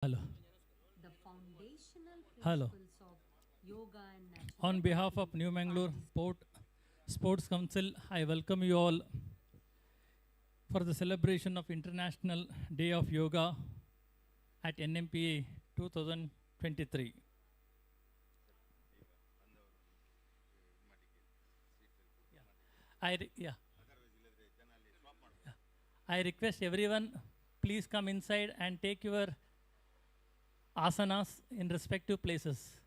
Hello. The foundational Hello. principles of yoga and On natural behalf of body New Mangalore participate. Port Sports Council, I welcome you all for the celebration of International Day of Yoga at NMPA 2023. Yeah, I request everyone, please come inside and take your asanas in respective places.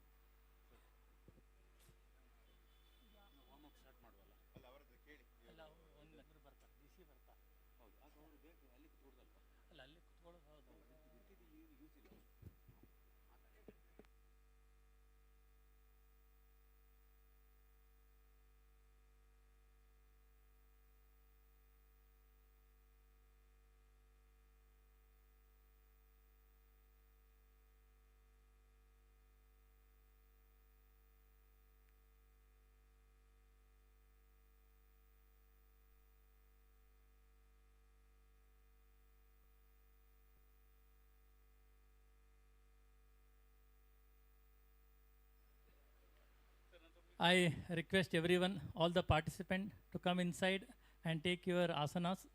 I request everyone, all the participants, to come inside and take your asanas.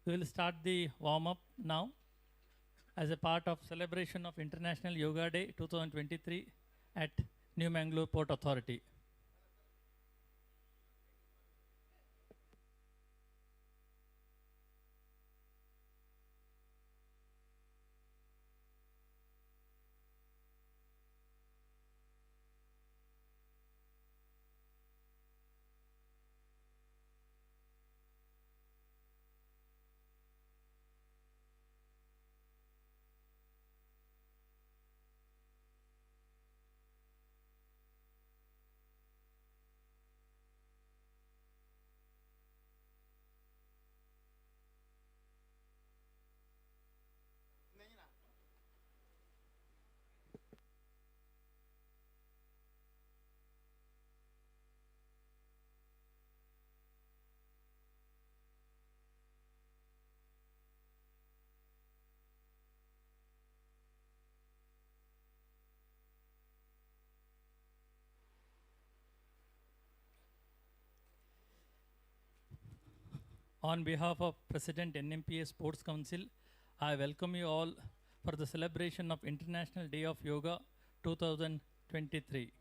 We will start the warm up now as a part of celebration of International Yoga Day 2023 at New Mangalore Port Authority. On behalf of President NMPA Sports Council, I welcome you all for the celebration of International Day of Yoga 2023.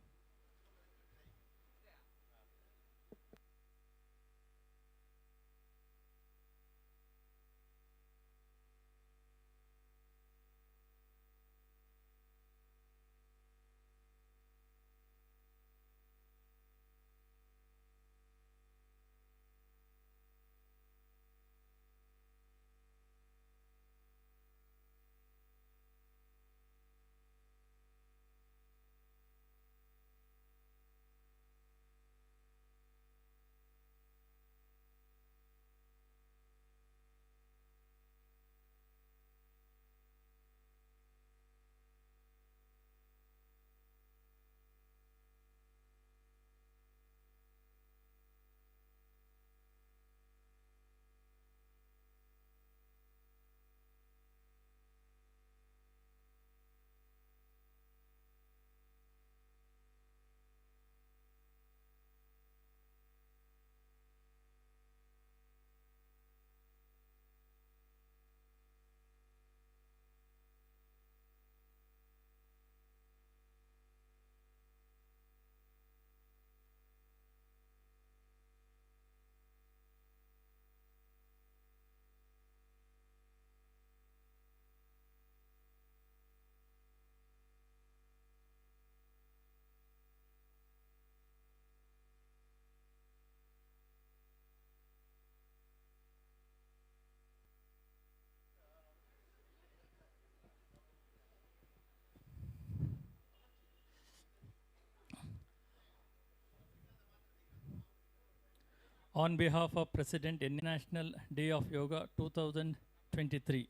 On behalf of President International Day of Yoga 2023,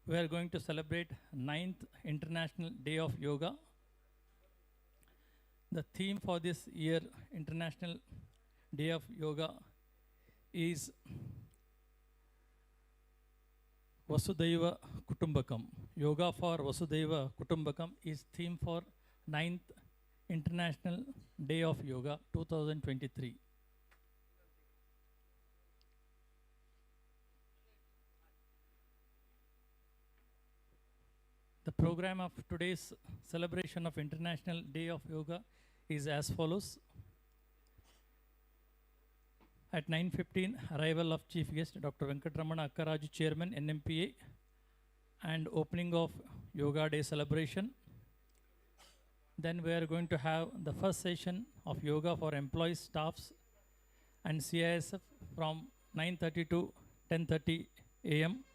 we are going to celebrate 9th International Day of Yoga. The theme for this year International Day of Yoga is Vasudhaiva Kutumbakam. Yoga for Vasudhaiva Kutumbakam is theme for 9th International Day of Yoga 2023. The program of today's celebration of International Day of Yoga is as follows. At 9:15, arrival of Chief Guest Dr. Venkatramana Akkaraju, Chairman, NMPA, and opening of Yoga Day celebration. Then we are going to have the first session of yoga for employees, staffs, and CISF from 9:30 to 10:30 a.m.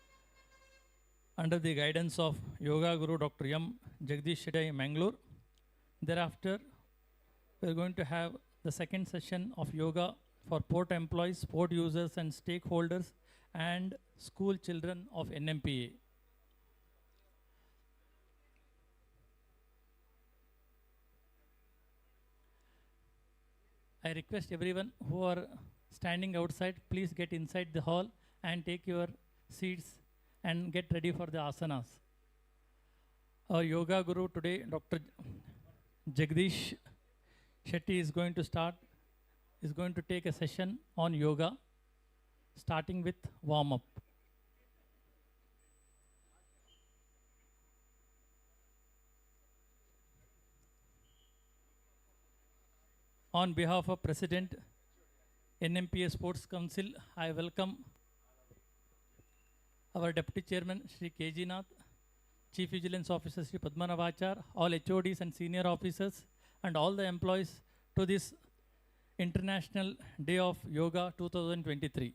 under the guidance of Yoga Guru Dr. M. Jagdish Shetty, Mangalore. Thereafter, we are going to have the second session of yoga for port employees, port users, and stakeholders, and school children of NMPA. I request everyone who are standing outside, please get inside the hall and take your seats and get ready for the asanas. Our yoga guru today, Dr. Jagdish Shetty, is going to take a session on yoga, starting with warm-up. On behalf of President, NMPA Sports Council, I welcome our Deputy Chairman, Shri KG Nath, Chief Vigilance Officer, Shri Padmanavachar, all HODs and senior officers, and all the employees to this International Day of Yoga 2023.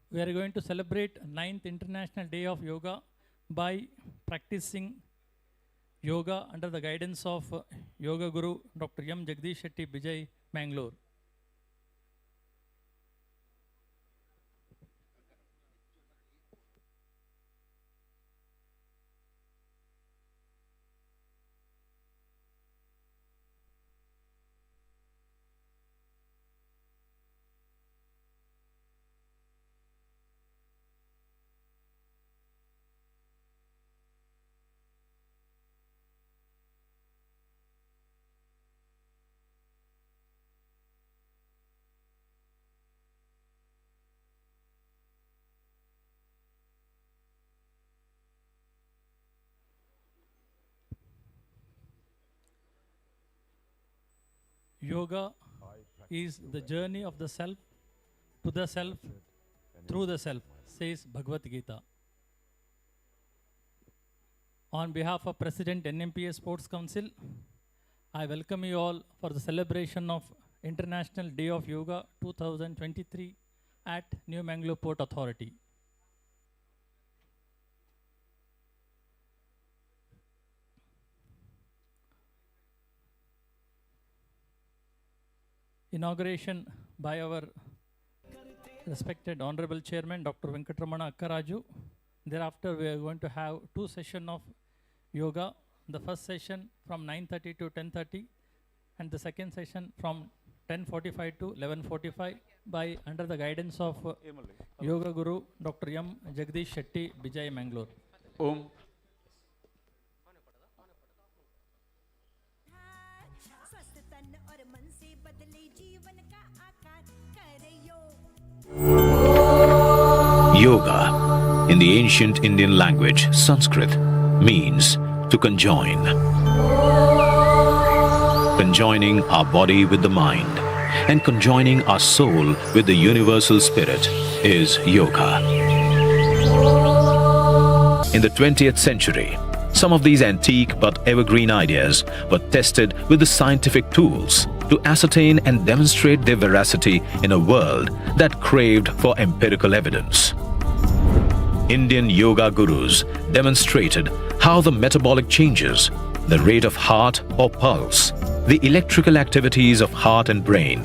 We are going to celebrate 9th International Day of Yoga by practicing yoga under the guidance of Yoga Guru Dr. M. Jagdish Shetty, Bijay, Mangalore. Yoga is the journey of the self to the self through the self, says Bhagavad Gita. On behalf of President NMPA Sports Council, I welcome you all for the celebration of International Day of Yoga 2023 at New Mangalore Port Authority. Inauguration by our respected Honorable Chairman, Dr. Venkatramana Akkaraju. Thereafter, we are going to have two sessions of yoga. The first session from 9:30 to 10:30, and the second session from 10:45 to 11:45 by under the guidance of Yoga Guru Dr. M. Jagdish Shetty, Bijay, Mangalore. Om. Yoga, in the ancient Indian language Sanskrit, means to conjoin. Conjoining our body with the mind and conjoining our soul with the universal spirit is yoga. In the 20th century, some of these antique but evergreen ideas were tested with the scientific tools to ascertain and demonstrate their veracity in a world that craved for empirical evidence. Indian yoga gurus demonstrated how the metabolic changes, the rate of heart or pulse, the electrical activities of heart and brain,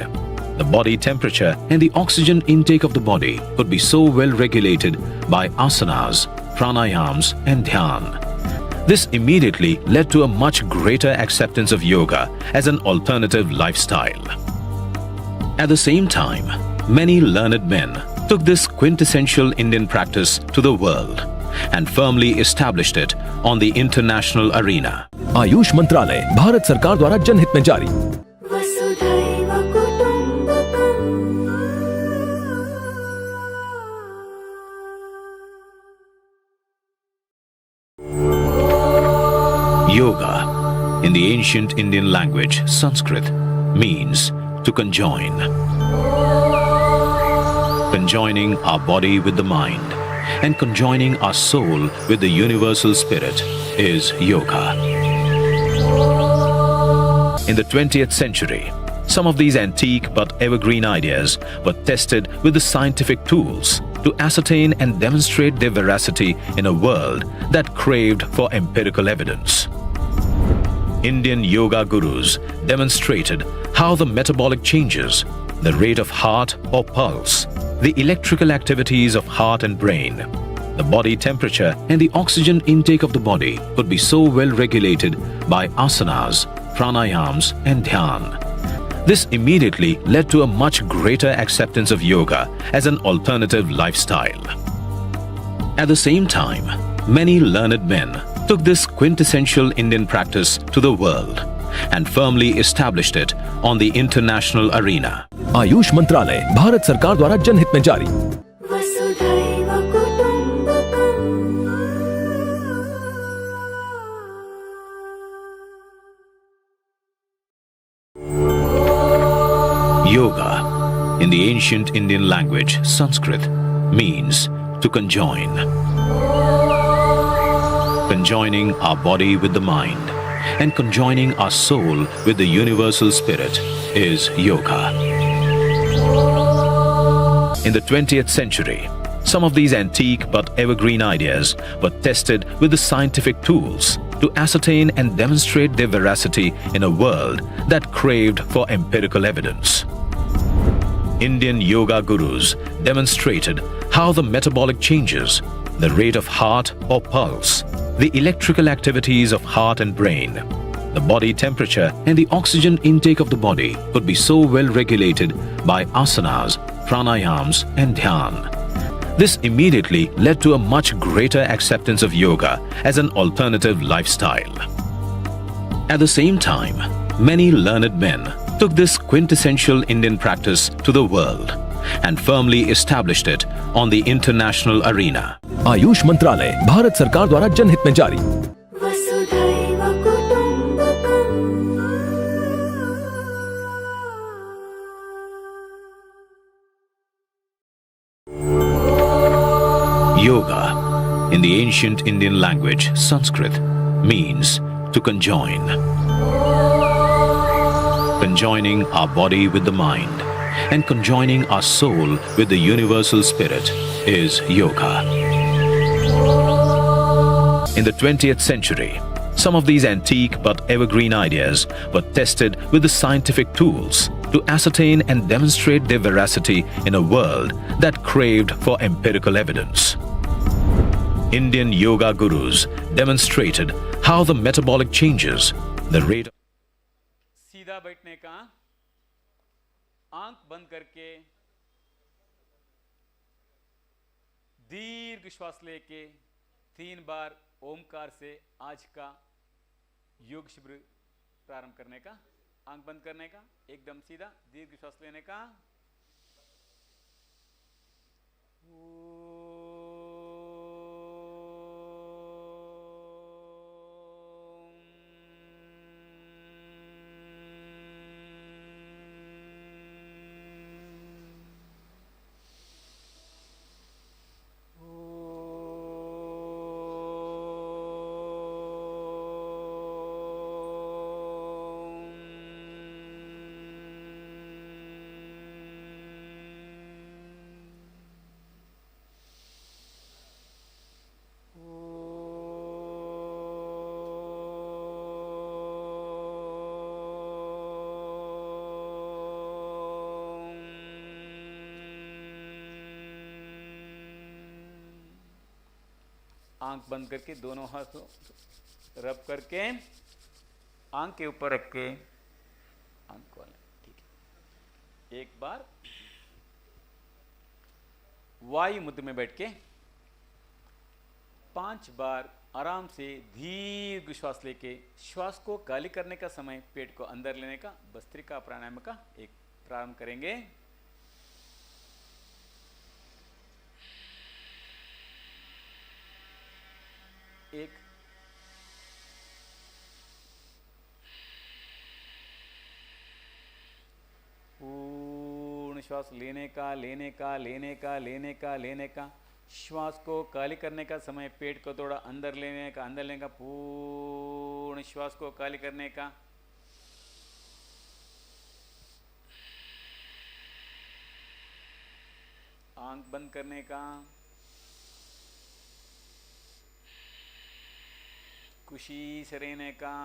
the body temperature and the oxygen intake of the body could be so well regulated by asanas pranayams, and dhyan. This immediately led to a much greater acceptance of yoga as an alternative lifestyle. At the same time, many learned men took this quintessential Indian practice to the world and firmly established it on the international arena. Ayush मंत्रालय भारत सरकार द्वारा जनहित में जारी। वसुधैव कुटुम्बकम्। Yoga, in the ancient Indian language Sanskrit, means to conjoin. Conjoining our body with the mind and conjoining our soul with the universal spirit is yoga. In the 20th century, some of these antique but evergreen ideas were tested with the scientific tools to ascertain and demonstrate their veracity in a world that craved for empirical evidence. Indian yoga gurus demonstrated how the metabolic changes, the rate of heart or pulse, the electrical activities of heart and brain, the body temperature and the oxygen intake of the body could be so well regulated by asanas, pranayams and dhyan. This immediately led to a much greater acceptance of yoga as an alternative lifestyle. At the same time, many learned men took this quintessential Indian practice to the world and firmly established it on the international arena. Ayush मंत्रालय भारत सरकार द्वारा जनहित में जारी। वसुधैव कुटुम्बकम्। Yoga, in the ancient Indian language Sanskrit, means to conjoin. Conjoining our body with the mind and conjoining our soul with the universal spirit is yoga. In the 20th century, some of these antique but evergreen ideas were tested with the scientific tools to ascertain and demonstrate their veracity in a world that craved for empirical evidence. Indian yoga gurus demonstrated how the metabolic changes, the rate of heart or pulse, the electrical activities of heart and brain, the body temperature and the oxygen intake of the body could be so well regulated by asanas, pranayams and dhyan. This immediately led to a much greater acceptance of yoga as an alternative lifestyle. At the same time, many learned men took this quintessential Indian practice to the world and firmly established it on the international arena. Ayush मंत्रालय भारत सरकार द्वारा जनहित में जारी। वसुधैव कुटुम्बकम्। Yoga, in the ancient Indian language Sanskrit, means to conjoin. Conjoining our body with the mind and conjoining our soul with the universal spirit is yoga. In the 20th century, some of these antique but evergreen ideas were tested with the scientific tools to ascertain and demonstrate their veracity in a world that craved for empirical evidence. Indian yoga gurus demonstrated how the metabolic changes, the rate of सीधा बैठने का, आंख बंद करके दीर्घ श्वास लेके 3 बार ओमकार से आज का योग शिविर प्रारंभ करने का, आंख बंद करने का, एकदम सीधा दीर्घ श्वास लेने का। आंख बंद करके दोनों हाथों रब करके आंख के ऊपर रख के आंख खोलें। ठीक है, एक बार वायु मुद्रा में बैठ के 5 बार आराम से दीर्घ श्वास लेके श्वास को खाली करने का समय पेट को अंदर लेने का भस्त्रिका प्राणायाम का एक प्रारंभ करेंगे। एक, पूर्ण श्वास लेने का लेने का लेने का लेने का लेने का, श्वास को खाली करने का समय पेट को थोड़ा अंदर लेने का अंदर लेने का, पूर्ण श्वास को खाली करने का। आंख बंद करने का, खुशी से रहने का,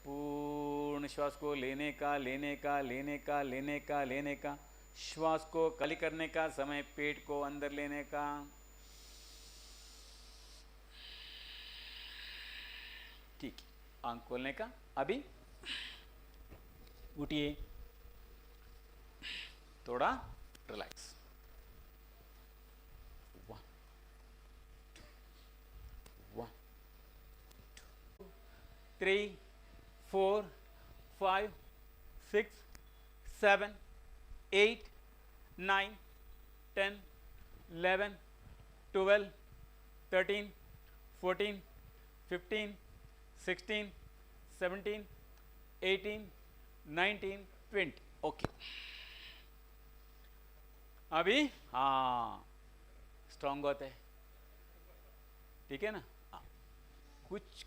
पूर्ण श्वास को लेने का लेने का लेने का लेने का लेने का, श्वास को खाली करने का समय पेट को अंदर लेने का। ठीक, आंख खोलने का। अभी उठिए, थोड़ा रिलैक्स। 1 1 2 3 4 5 6 7 8 9 10 11 12 13 14 15 16 17 18 19 20। ओके, अभी हाँ स्ट्रांग होता है, ठीक है ना। हाँ, कुछ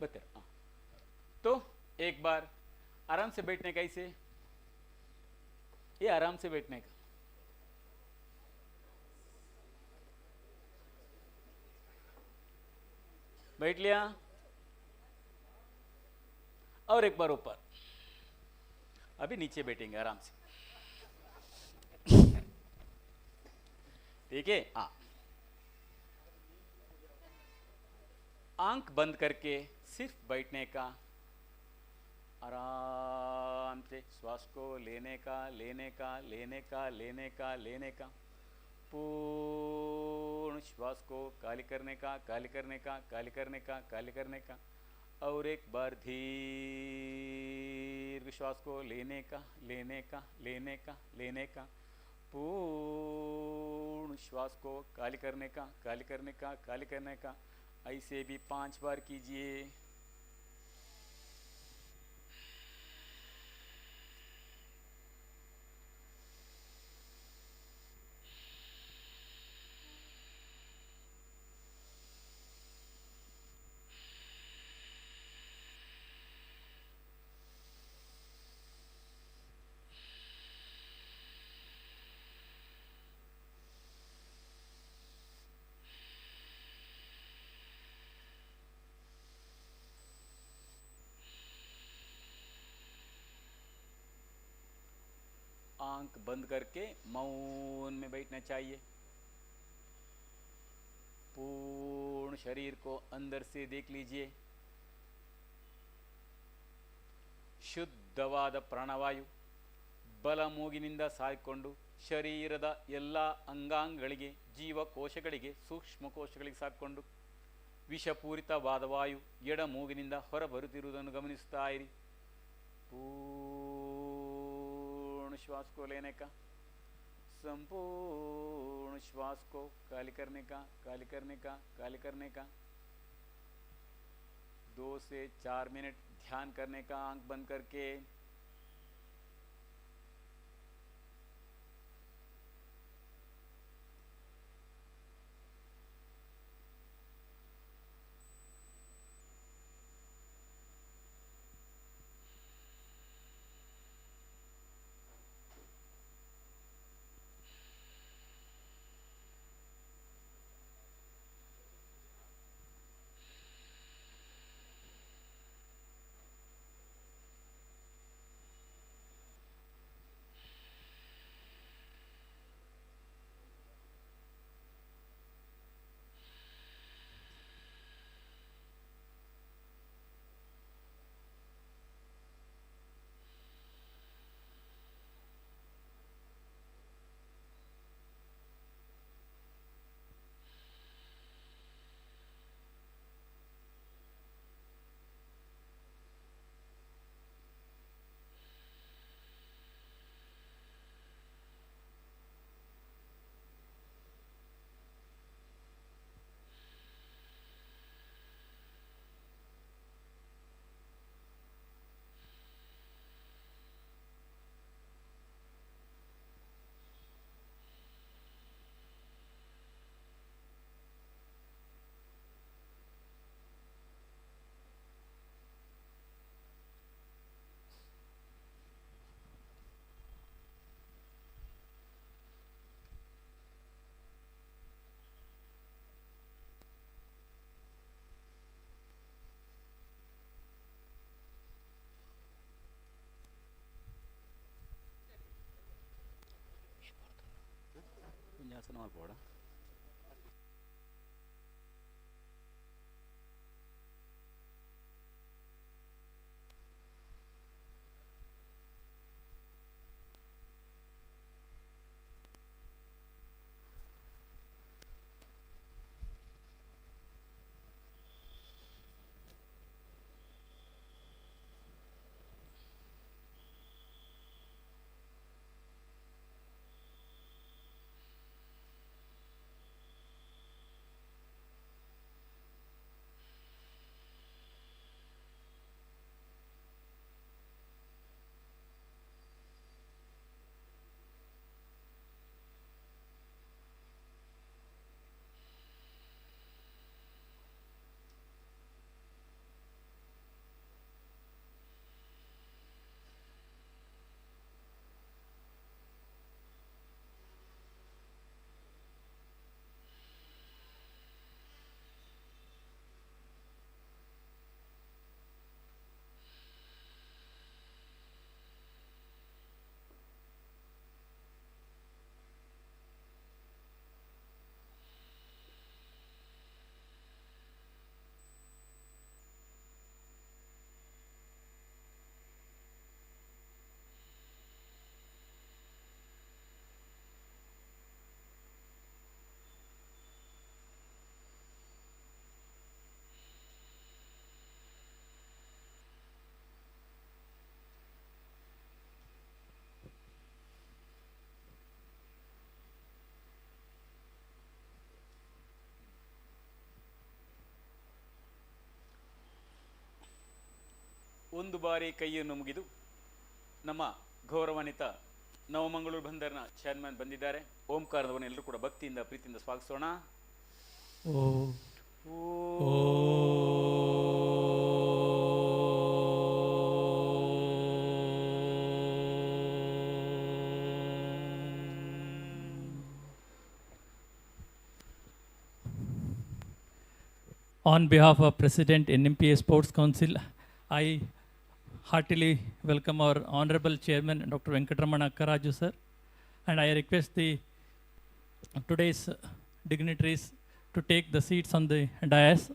बता। हाँ, तो एक बार आराम से बैठने का, इसे ये आराम से बैठने का। बैठ लिया, और एक बार ऊपर। अभी नीचे बैठेंगे आराम से, ठीक है। हाँ, आंख बंद करके सिर्फ बैठने का, आराम से श्वास को लेने का लेने का लेने का लेने का लेने का, पूर्ण श्वास को खाली करने का खाली करने का खाली करने का खाली करने का, और एक बार दीर्घ श्वास को लेने का लेने का लेने का लेने का, पूर्ण श्वास को खाली करने का खाली करने का खाली करने का। ऐसे भी 5 बार कीजिए। आंख बंद करके मौन में बैठना चाहिए। पूर्ण शरीर को अंदर से देख लीजिए। ಶುದ್ಧವಾದ ಪ್ರಾಣವಾಯು ಬಲ ಮೂಗಿನಿಂದ ಸಾಯ್ಕೊಂಡು ಶರೀರದ ಎಲ್ಲ ಅಂಗಾಂಗಗಳಿಗೆ, ಜೀವಕೋಶಗಳಿಗೆ, ಸೂಕ್ಷ್ಮಕೋಶಗಳಿಗೆ ಸಾಕೊಂಡು ವಿಷಪೂರಿತವಾದ ವಾಯು ಎಡ ಮೂಗಿನಿಂದ ಹೊರಬರುತ್ತಿರುವುದನ್ನು ಗಮನಿಸ್ತಾ ಇರಿ। पूर्ण श्वास को लेने का, संपूर्ण श्वास को खाली करने का खाली करने का खाली करने का। 2 से 4 मिनट ध्यान करने का आंख बंद करके। ಆಸನ ಮಾಡ್ಬೋಡ ಒಂದು ಬಾರಿ ಕೈಯನ್ನು ಮುಗಿದು ನಮ್ಮ ಗೌರವಾನ್ವಿತ ನವಮಂಗಳೂರು ಬಂದರ್ನ ಚೇರ್ಮನ್ ಬಂದಿದ್ದಾರೆ. ಓಂಕಾರದವನ್ನ ಎಲ್ಲರೂ ಕೂಡ ಭಕ್ತಿಯಿಂದ ಪ್ರೀತಿಯಿಂದ ಸ್ವಾಗತಿಸೋಣ. On behalf of President NMPA Sports Council, I heartily welcome our Honorable Chairman Dr. Venkatramana Akkaraju sir, and I request the today's dignitaries to take the seats on the dais.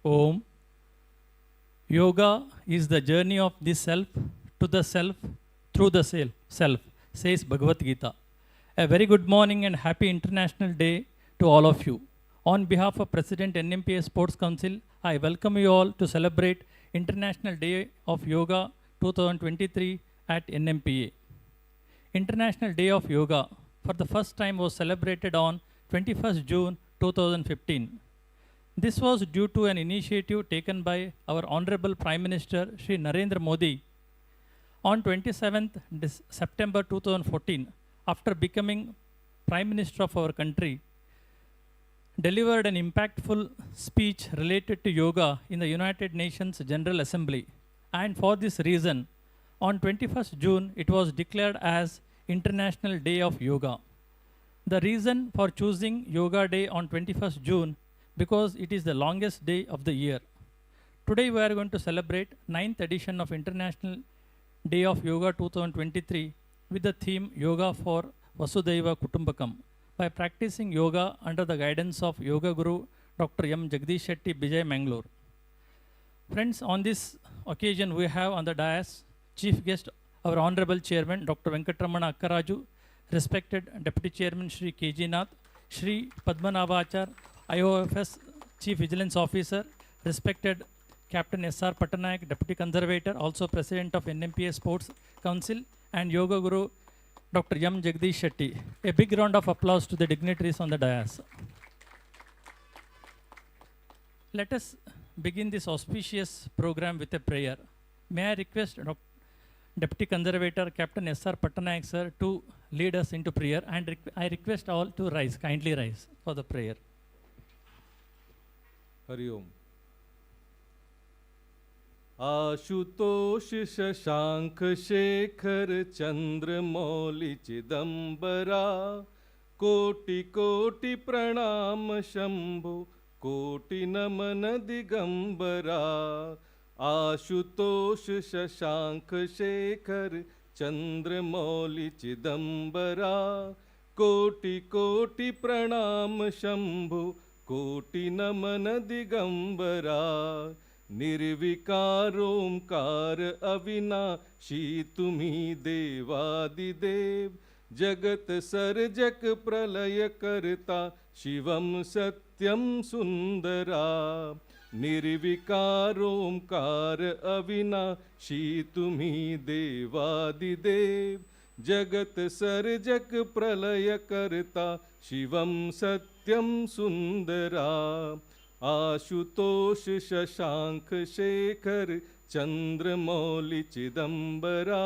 Om. Yoga is the journey of the self to the self through the self, says Bhagavad Gita. A very good morning and happy International Day to all of you. On behalf of President NMPA Sports Council, I welcome you all to celebrate International Day of Yoga 2023 at NMPA. International Day of Yoga for the first time was celebrated on 21st June 2015. This was due to an initiative taken by our Honorable Prime Minister Shri Narendra Modi on 27th September 2014, after becoming Prime Minister of our country, delivered an impactful speech related to yoga in the United Nations General Assembly. And for this reason, on 21st June, it was declared as International Day of Yoga. The reason for choosing Yoga Day on 21st June because it is the longest day of the year. Today we are going to celebrate 9th edition of International Day of Yoga 2023 with the theme Yoga for Vasudhaiva Kutumbakam by practicing yoga under the guidance of Yoga Guru Dr. M. Jagdish Shetty Bijay, Mangalore. Friends, on this occasion we have on the dais Chief Guest our Honorable Chairman Dr. Venkatramana Akkaraju, respected Deputy Chairman Shri K.G. Nath, Shri Padmanabhachar, IOFS Chief Vigilance Officer, respected Captain S.R. Patanayak, Deputy Conservator, also President of NMPA Sports Council, and Yoga Guru Dr. M. Jagdish Shetty. A big round of applause to the dignitaries on the dais. Let us begin this auspicious program with a prayer. May I request Deputy Conservator Captain S.R. Patanayak sir to lead us into prayer, and I request all to rise, kindly rise for the prayer. Hari Om. Ashutosh Shashank Shekhar चंद्र मौलि चिदंबरा कोटि कोटि प्रणाम शंभु कोटि नमन दिगंबरा आशुतोष शशांक शेखर चंद्र मौलि चिदंबरा कोटि कोटि प्रणाम शंभु कोटि नमन दिगंबरा निर्विकारोंकार अविनाशी तुम्ही देवादिदेव जगत सर्जक प्रलय करता शिवम सत्यम सुंदरा निर्विकारोंकार अविनाशी तुम्ही देवादिदेव जगत सर्जक प्रलय करता शिवम सत्यम सुंदरा आशुतोष शशांक शेखर चंद्र मौलि चिदंबरा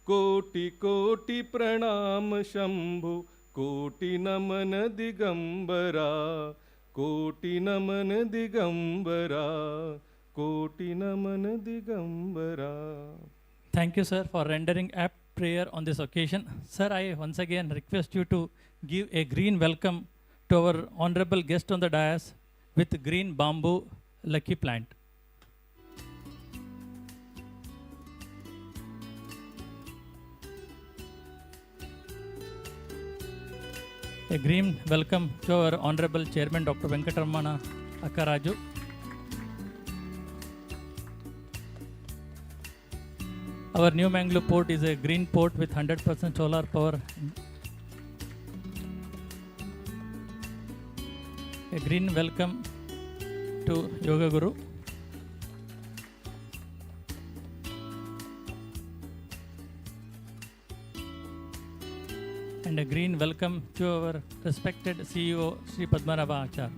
कोटि कोटि प्रणाम शंभु कोटि नमन दिगंबरा कोटि नमन दिगंबरा कोटि नमन Digambara. Thank you, sir, for rendering apt prayer on this occasion. Sir, I once again request you to give a green welcome to our honorable guest on the dais with green bamboo lucky plant. A green welcome to our honorable chairman Dr. Venkataramana Akkaraju. Our new Mangalore port is a green port with 100% solar power. A green welcome to Yoga Guru. And a green welcome to our respected CEO, Sri Padmanabha Achar.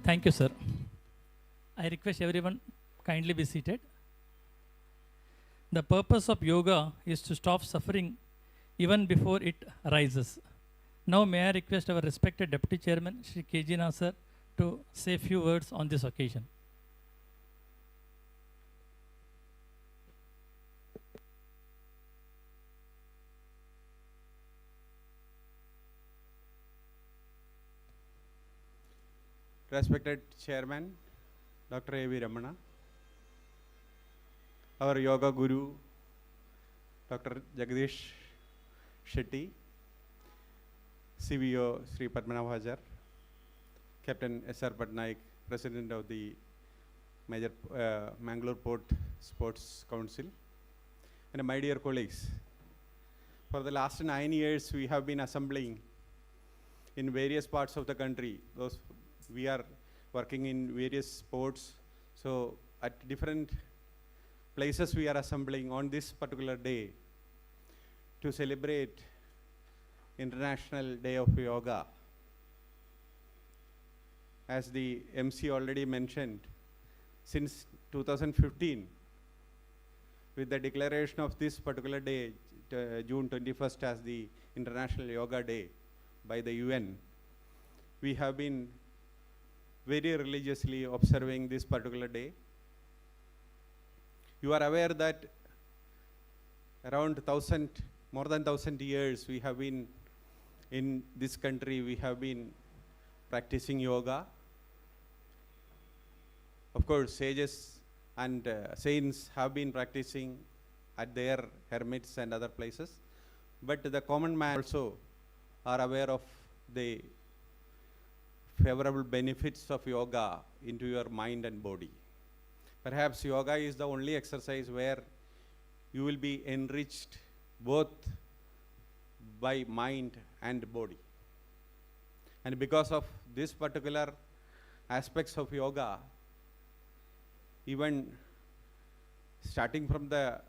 Thank you, sir. I request everyone kindly be seated. The purpose of yoga is to stop suffering even before it arises. Now may I request our respected Deputy Chairman, Sri K.G. Nasar, to say a few words on this occasion. Respected Chairman, Dr. A.V. Ramana, our Yoga Guru, Dr. Jagdish Shetty, CVO Sri Padmanabha Achar, Captain S.R. Patnaik, President of the Major Mangalore Port Sports Council, and my dear colleagues. For the last 9 years, we have been assembling in various parts of the country. We are working in various sports, so at different places we are assembling on this particular day to celebrate International Day of Yoga. As the MC already mentioned, since 2015, with the declaration of this particular day, June 21st, as the International Yoga Day by the UN, we have been very religiously observing this particular day. You are aware that around more than 1,000 years we have been in this country, we have been practicing yoga. Of course, sages and saints have been practicing at their hermits and other places, but the common man also are aware of the favorable benefits of yoga into your mind and body. Perhaps yoga is the only exercise where you will be enriched both by mind and body. And because of this particular aspects of yoga, even starting from the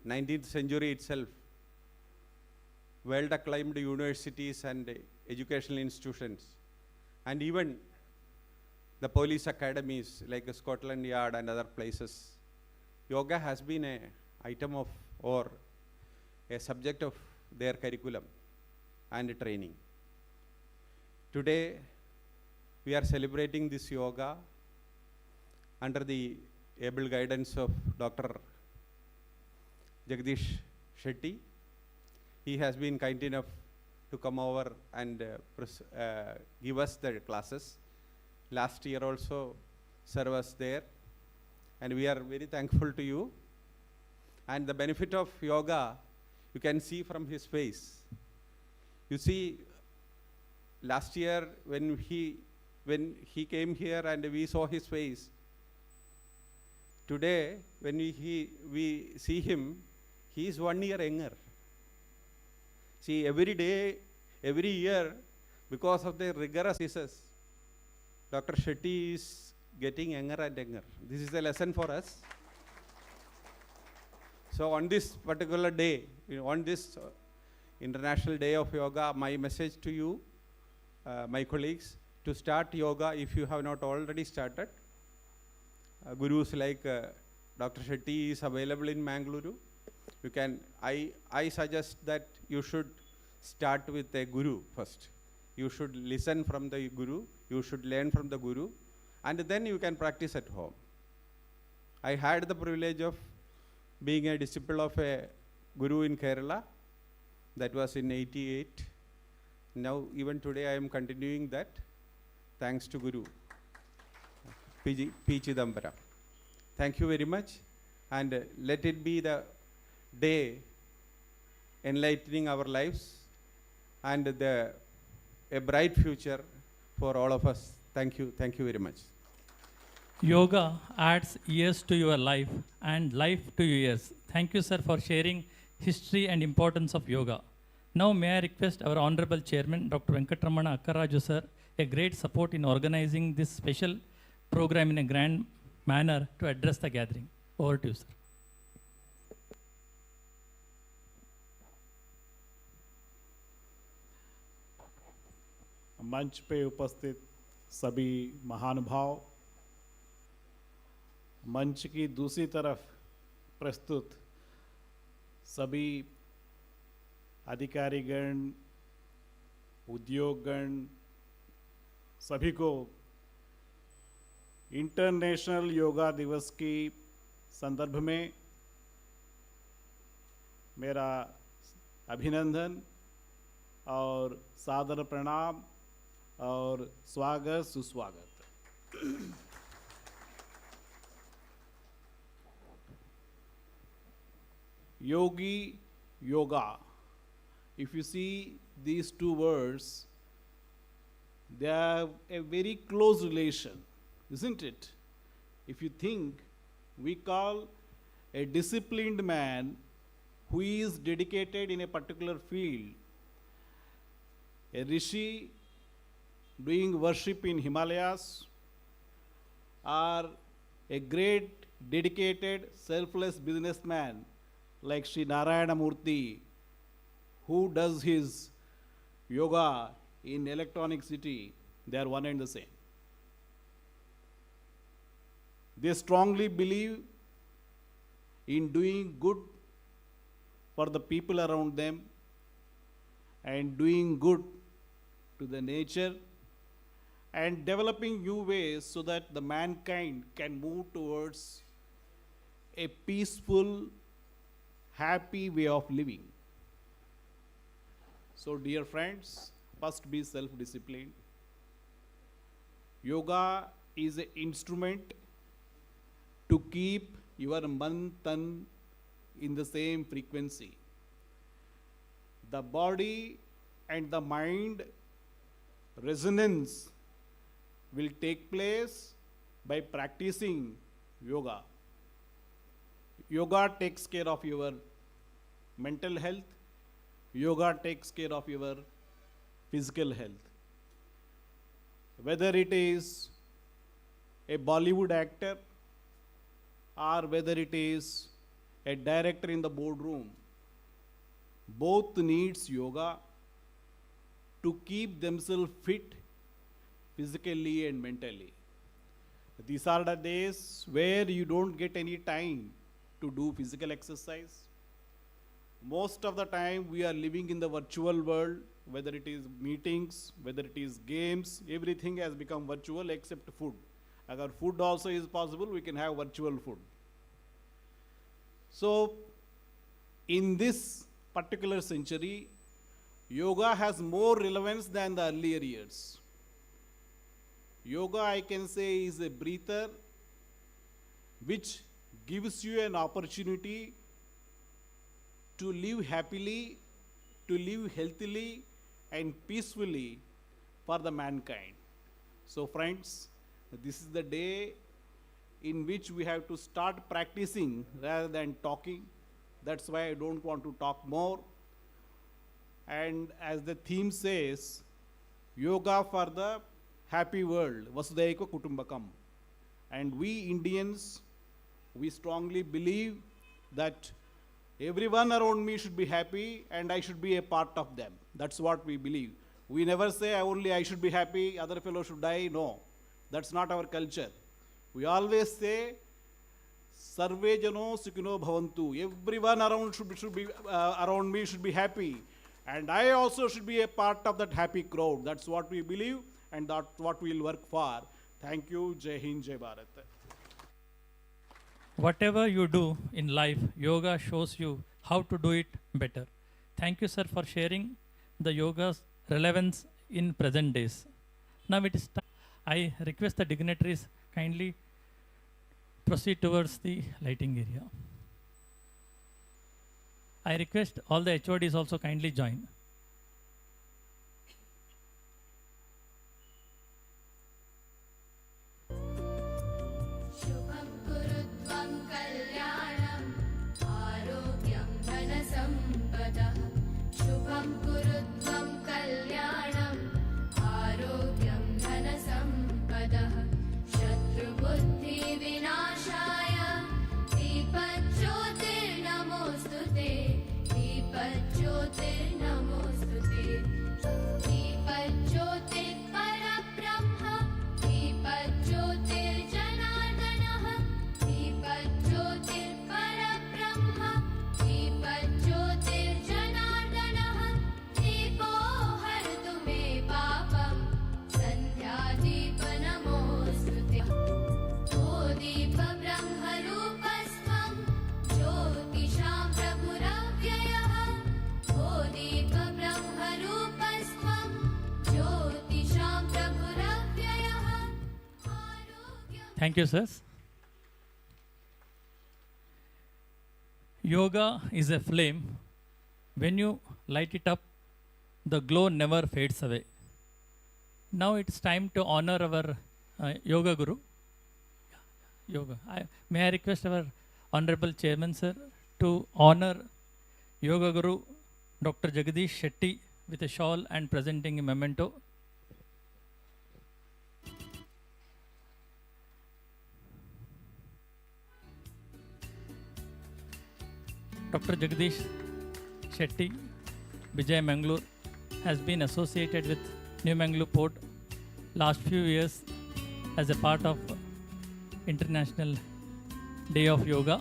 19th century itself, world-acclaimed universities and educational institutions, and even the police academies like Scotland Yard and other places, yoga has been an item of or a subject of their curriculum and training. Today, we are celebrating this yoga under the able guidance of Dr. Jagdish Shetty. He has been kind enough to come over and give us the classes. Last year also serve us there, and we are very thankful to you. And the benefit of yoga, you can see from his face. You see, last year when he came here and we saw his face, today when we see him, he is 1 year younger. See, every day, every year, because of the rigorous diseases, Dr. Shetty is getting younger and younger. This is a lesson for us. So on this particular day, on this International Day of Yoga, my message to you, my colleagues, to start yoga if you have not already started. Gurus like Dr. Shetty is available in Mangalore. You can, I suggest that you should start with a guru first. You should listen from the guru, you should learn from the guru, and then you can practice at home. I had the privilege of being a disciple of a guru in Kerala. That was in '88. Now, even today, I am continuing that, thanks to Guru P. Chidambara. Thank you very much, and let it be the day enlightening our lives and a bright future for all of us. Thank you very much. Yoga adds years to your life and life to years. Thank you, sir, for sharing history and importance of yoga. Now may I request our Honorable Chairman, Dr. Venkatramana Akkaraju, sir, a great support in organizing this special program in a grand manner to address the gathering. Over to you, sir. मंच पे उपस्थित सभी महानुभाव, मंच की दूसरी तरफ प्रस्तुत सभी अधिकारीगण, उद्योगगण, सभी को इंटरनेशनल योगा दिवस की संदर्भ में मेरा अभिनंदन और सादर प्रणाम और स्वागत सुस्वागत। Yogi, yoga. If you see these two words, they have a very close relation, isn't it? If you think, we call a disciplined man who is dedicated in a particular field, a rishi doing worship in Himalayas, or a great dedicated selfless businessman like Sri Narayana Murthy, who does his yoga in Electronic City, they are one and the same. They strongly believe in doing good for the people around them and doing good to the nature and developing new ways so that the mankind can move towards a peaceful, happy way of living. So dear friends, first be self-disciplined. Yoga is an instrument to keep your man, tan in the same frequency. The body and the mind resonance will take place by practicing yoga. Yoga takes care of your mental health. Yoga takes care of your physical health. Whether it is a Bollywood actor or whether it is a director in the boardroom, both needs yoga to keep themselves fit physically and mentally. These are the days where you don't get any time to do physical exercise. Most of the time we are living in the virtual world, whether it is meetings, whether it is games, everything has become virtual except food. Agar food also is possible, we can have virtual food. So, in this particular century, yoga has more relevance than the earlier years. Yoga, I can say, is a breather which gives you an opportunity to live happily, to live healthily and peacefully for the mankind. So friends, this is the day in which we have to start practicing rather than talking. That's why I don't want to talk more. And as the theme says, yoga for the happy world, Vasudhaiva Kutumbakam. And we Indians, we strongly believe that everyone around me should be happy and I should be a part of them. That's what we believe. We never say only I should be happy, other fellow should die. No, that's not our culture. We always say, Sarve Jano Sukhino Bhavantu. Everyone around should be around me should be happy. And I also should be a part of that happy crowd. That's what we believe and that's what we'll work for. Thank you. Jai Hind, Jai Bharat. Whatever you do in life, yoga shows you how to do it better. Thank you, sir, for sharing the yoga's relevance in present days. Now it is time. I request the dignitaries kindly proceed towards the lighting area. I request all the HODs also kindly join. शुभं कुरुत्वं कल्याणम् आरोग्यं धनसम्पदः शुभं कुरुत्वं कल्याणम् आरोग्यं धनसम्पदः शत्रुबुद्धिविनाशाय दीपज्योतिर्नमोऽस्तु ते दीपज्योतिर्नमोऽस्तु ते दीपज्योतिर्परब्रह्म दीपज्योतिर्जनार्दनः दीपज्योतिर्परब्रह्म दीपज्योतिर्जनार्दनः दीपो हरतु मे पापं सन्ध्यादीपनमोऽस्तु ते ओ दीपब्रह्मरूपस्त्वं ज्योतिषां प्रभुरव्ययः ओ दीपब्रह्मरूपस्त्वं ज्योतिषां प्रभुरव्ययः आरोग्यं Thank you, sirs. Yoga is a flame. When you light it up, the glow never fades away. Now it's time to honor our yoga guru. Yoga. May I request our honorable chairman, sir, to honor yoga guru Dr. Jagdish Shetty with a shawl and presenting a memento. Dr. Jagdish Shetty, Vijay Mangalore, has been associated with New Mangalore Port last few years as a part of International Day of Yoga.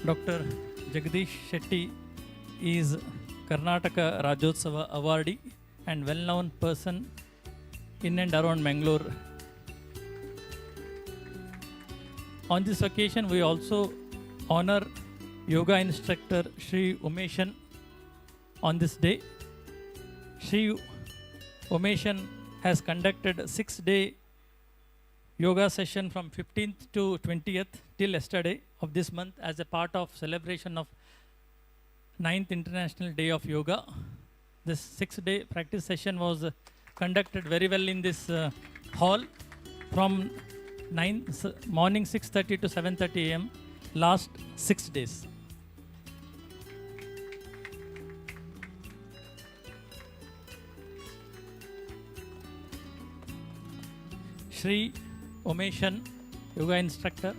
Dr. Jagdish Shetty is Karnataka Rajyotsava awardee and well-known person in and around Mangalore. On this occasion, we also honor yoga instructor Shri Umeshan on this day. Shri Umeshan has conducted a 6-day yoga session from 15th to 20th till yesterday of this month as a part of celebration of 9th International Day of Yoga. This 6-day practice session was conducted very well in this hall from morning 6:30 to 7:30 a.m. last 6 days. Shri Umeshan, yoga instructor.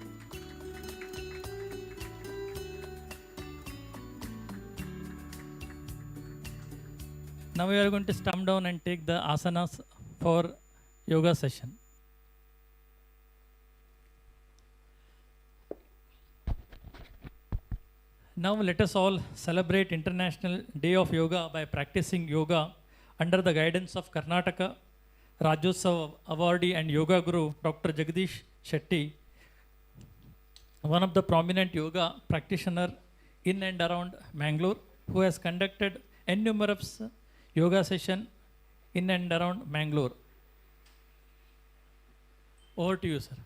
Now we are going to stand down and take the asanas for yoga session. Now let us all celebrate International Day of Yoga by practicing yoga under the guidance of Karnataka Rajyotsava awardee and yoga guru Dr. Jagdish Shetty, one of the prominent yoga practitioner in and around Mangalore, who has conducted innumerable yoga session in and around Mangalore. Over to you, sir.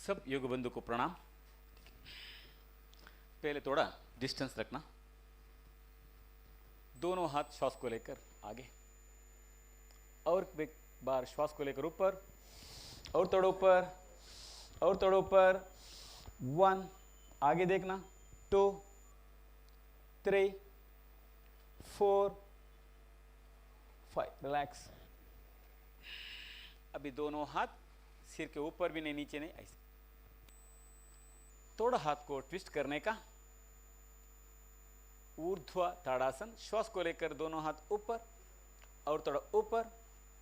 सब योग बंधु को प्रणाम। पहले थोड़ा distance रखना, दोनों हाथ श्वास को लेकर आगे, और एक बार श्वास को लेकर ऊपर, और थोड़ा ऊपर, और थोड़ा ऊपर। 1, आगे देखना, 2, 3, 4, 5, रिलैक्स। अभी दोनों हाथ सिर के ऊपर भी नहीं, नीचे नहीं, ऐसे थोड़ा हाथ को ट्विस्ट करने का, ऊर्ध्व ताड़ासन। श्वास को लेकर दोनों हाथ ऊपर, और थोड़ा ऊपर,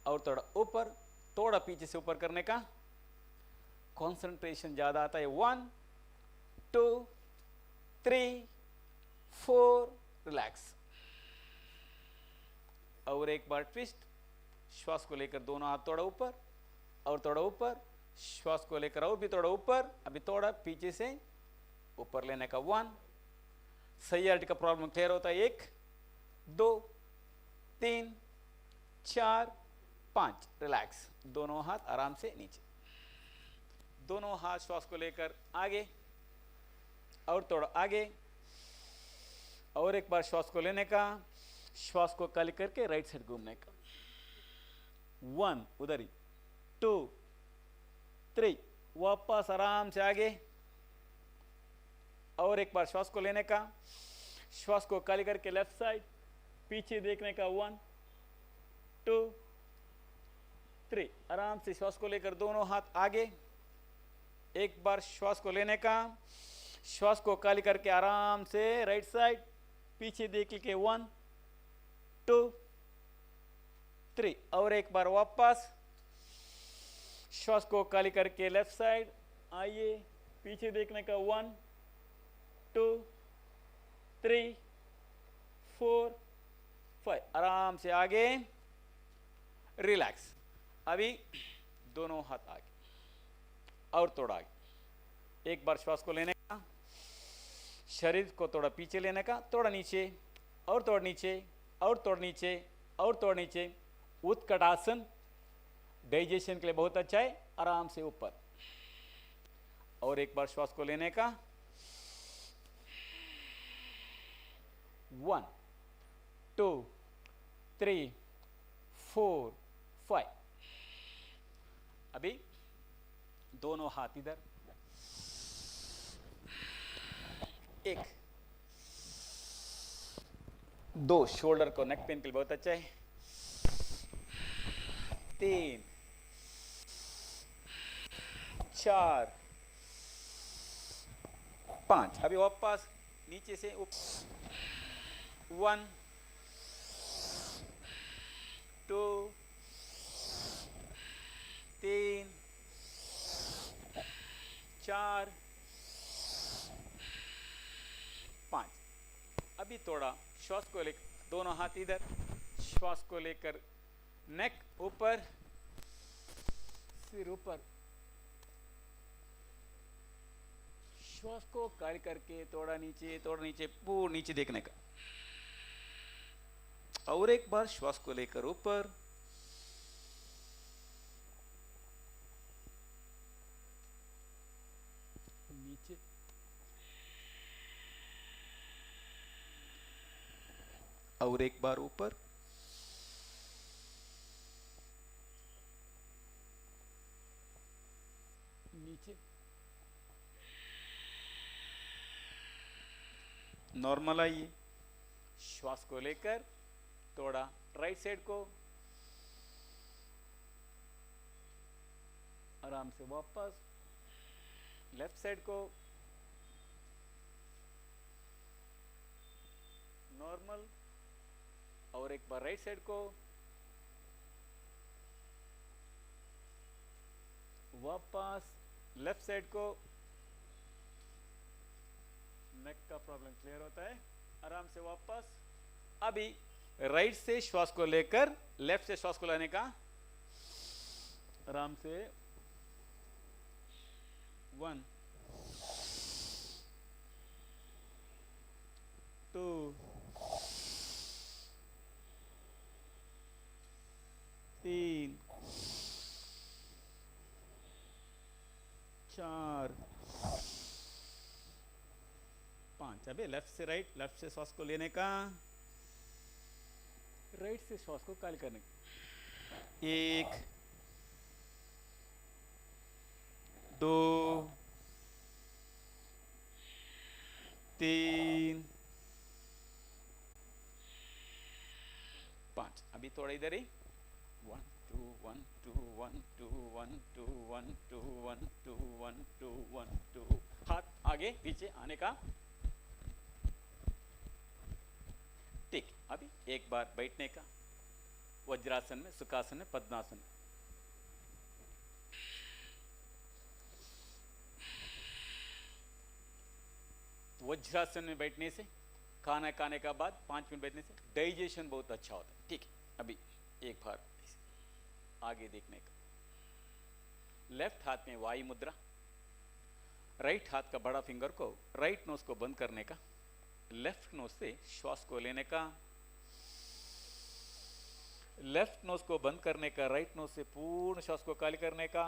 और थोड़ा ऊपर, थोड़ा पीछे से ऊपर करने का। कंसंट्रेशन ज्यादा आता है। 1, 2, 3, 4, रिलैक्स। और एक बार ट्विस्ट। श्वास को लेकर दोनों हाथ थोड़ा ऊपर, और थोड़ा ऊपर, श्वास को लेकर और भी थोड़ा ऊपर, अभी थोड़ा पीछे से ऊपर लेने का। 1, सही का प्रॉब्लम क्लियर होता है। 1, 2, 3, 4, 5, रिलैक्स। दोनों हाथ आराम से नीचे, दोनों हाथ श्वास को लेकर आगे, और थोड़ा आगे, और एक बार श्वास को लेने का, श्वास को खाली करके राइट साइड घूमने का। 1, उधर ही, 2, 3, वापस आराम से आगे, और एक बार श्वास को लेने का, श्वास को खाली करके लेफ्ट साइड, पीछे देखने का। 1, 2, 3, आराम से श्वास को लेकर दोनों हाथ आगे, एक बार श्वास को लेने का, श्वास को खाली करके आराम से राइट साइड, पीछे देख के। 1, 2, 3, और एक बार वापस श्वास को खाली करके लेफ्ट साइड आइए, पीछे देखने का। 1, 2, 3, 4, 5, आराम से आगे, रिलैक्स। अभी दोनों हाथ आगे, और थोड़ा आगे, एक बार श्वास को लेने का, शरीर को थोड़ा पीछे लेने का, थोड़ा नीचे, और थोड़ा नीचे, और थोड़ा नीचे, और थोड़ा नीचे। उत्कटासन डाइजेशन के लिए बहुत अच्छा है। आराम से ऊपर, और एक बार श्वास को लेने का। 1, 2, 3, 4, 5। अभी दोनों हाथ इधर, 1, 2, शोल्डर को नेक पेन के लिए बहुत अच्छा है। 3, 4, 5। अभी वापस नीचे से ऊपर। 1, 2, 3, 4, 5। अभी थोड़ा श्वास को लेकर दोनों हाथ इधर, श्वास को लेकर नेक ऊपर, सिर ऊपर, श्वास को खाली करके थोड़ा नीचे, थोड़ा नीचे, पूर्ण नीचे देखने का। और एक बार श्वास को लेकर ऊपर, नीचे, और एक बार ऊपर, नीचे। नॉर्मल आइए, श्वास को लेकर थोड़ा राइट साइड को, आराम से वापस लेफ्ट साइड को, नॉर्मल, और एक बार राइट साइड को, वापस लेफ्ट साइड को, नेक का प्रॉब्लम क्लियर होता है। आराम से वापस। अभी राइट से श्वास को लेकर लेफ्ट से श्वास को लाने का। आराम से 1 2 3 4 5। अबे लेफ्ट से राइट, लेफ्ट से श्वास को लेने का, राइट से श्वास को काल करने का। 1 2 3 5। अभी थोड़ा इधर ही 1 2 1 2 1 2 1 2 1 2 1 2 1 2 1 2। हाथ आगे पीछे आने का। ठीक। अभी एक बार बैठने का, वज्रासन में, सुखासन में, पद्मासन में। वज्रासन में बैठने से, खाना खाने का बाद 5 मिनट बैठने से डाइजेशन बहुत अच्छा होता है। ठीक है। अभी एक बार आगे देखने का। लेफ्ट हाथ में वायु मुद्रा, राइट हाथ का बड़ा फिंगर को राइट नोज को बंद करने का, लेफ्ट नोज से श्वास को लेने का, लेफ्ट नोज को बंद करने का, राइट नोज से पूर्ण श्वास को खाली करने का।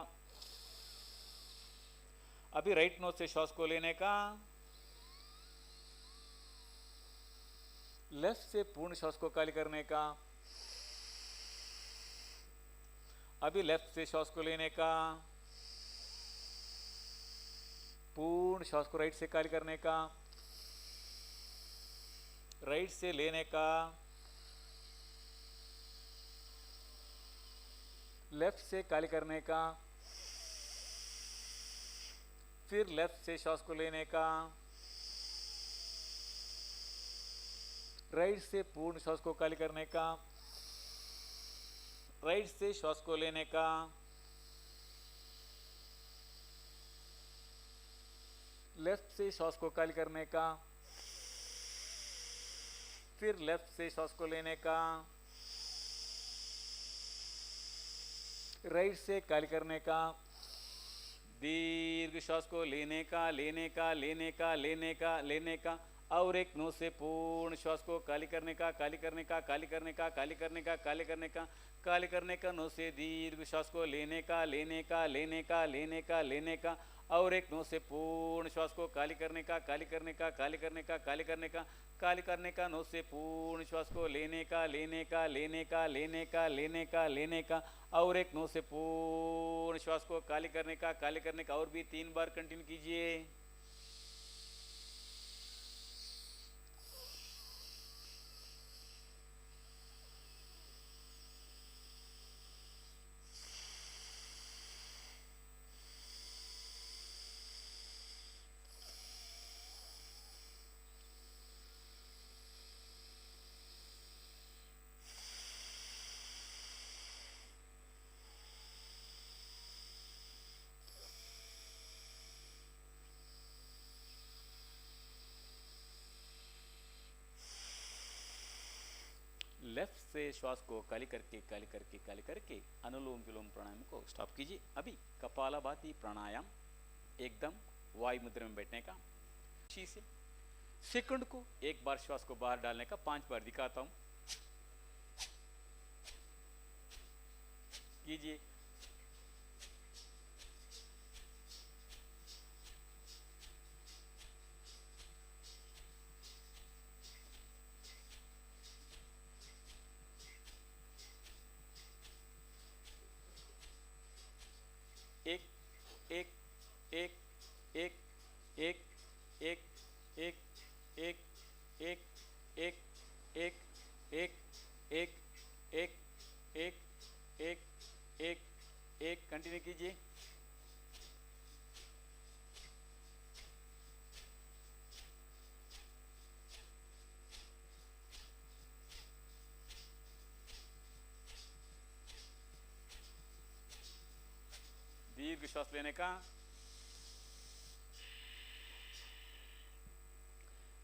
अभी राइट नोज से श्वास को लेने का, लेफ्ट से पूर्ण श्वास को खाली करने का। अभी लेफ्ट से श्वास को लेने का, पूर्ण श्वास को राइट से खाली करने का, राइट से लेने का, लेफ्ट से खाली करने का, फिर लेफ्ट से श्वास को लेने का, राइट से पूर्ण श्वास को खाली करने का, राइट से श्वास को लेने का, लेफ्ट से श्वास को खाली करने का, फिर लेफ्ट से श्वास को लेने का, राइट से खाली करने का। दीर्घ श्वास को लेने का, लेने का, लेने का, लेने का, लेने का, और एक नोज से पूर्ण श्वास को खाली करने का, खाली करने का, खाली करने का, खाली करने का, खाली करने का, खाली करने का। नोज से दीर्घ श्वास को लेने का, लेने का, लेने का, लेने का, लेने का, और एक नोज से पूर्ण श्वास को खाली करने का, खाली करने का, खाली करने का, खाली करने का, खाली करने का। नोज से पूर्ण श्वास को लेने का, लेने का, लेने का, लेने का, लेने का, लेने का, और एक नोज से पूर्ण श्वास को खाली करने का, खाली करने का। और भी 3 बार कंटिन्यू कीजिए। लेफ्ट से श्वास को खाली करके, खाली करके, खाली करके अनुलोम विलोम प्राणायाम को स्टॉप कीजिए। अभी कपालभाति प्राणायाम, एकदम वायु मुद्रा में बैठने का। खुशी से सेकंड को एक बार श्वास को बाहर डालने का, 5 बार दिखाता हूं। कीजिए। एक एक एक एक एक एक एक एक एक एक एक एक एक एक एक एक एक एक कंटिन्यू कीजिए। दीर्घ श्वास लेने का,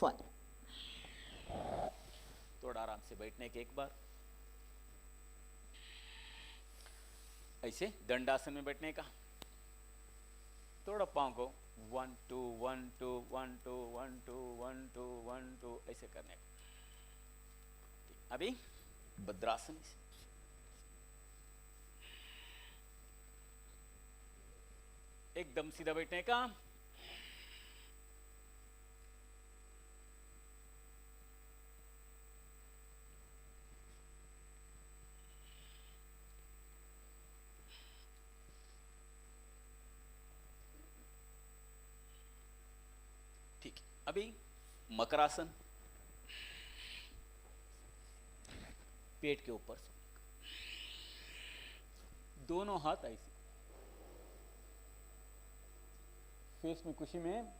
फायर। थोड़ा आराम से बैठने के एक बार, ऐसे दंडासन में बैठने का। थोड़ा पाँव को 1 2 1 2 1 2 1 2 1 2 1 2 ऐसे करने का। अभी भद्रासन से एकदम सीधा बैठने का। ठीक है, अभी मकरासन, पेट के ऊपर दोनों हाथ ऐसे, फेस में खुशी में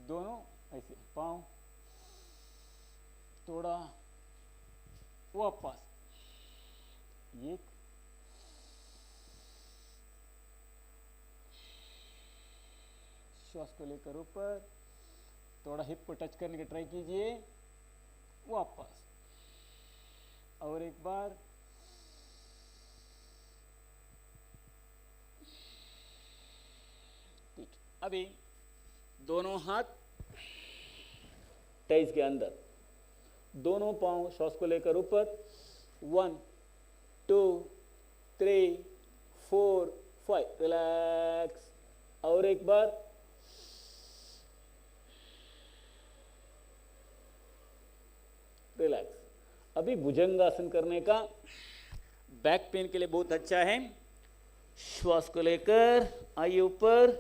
दोनों ऐसे, पांव थोड़ा वापस, एक श्वास को लेकर ऊपर, थोड़ा हिप को टच करने की ट्राई कीजिए, वापस, और एक बार, ठीक। अभी दोनों हाथ टाइज के अंदर, दोनों पांव श्वास को लेकर ऊपर, 1 2 3 4 5, रिलैक्स, और एक बार, रिलैक्स। अभी भुजंगासन करने का, बैक पेन के लिए बहुत अच्छा है। श्वास को लेकर आइए ऊपर,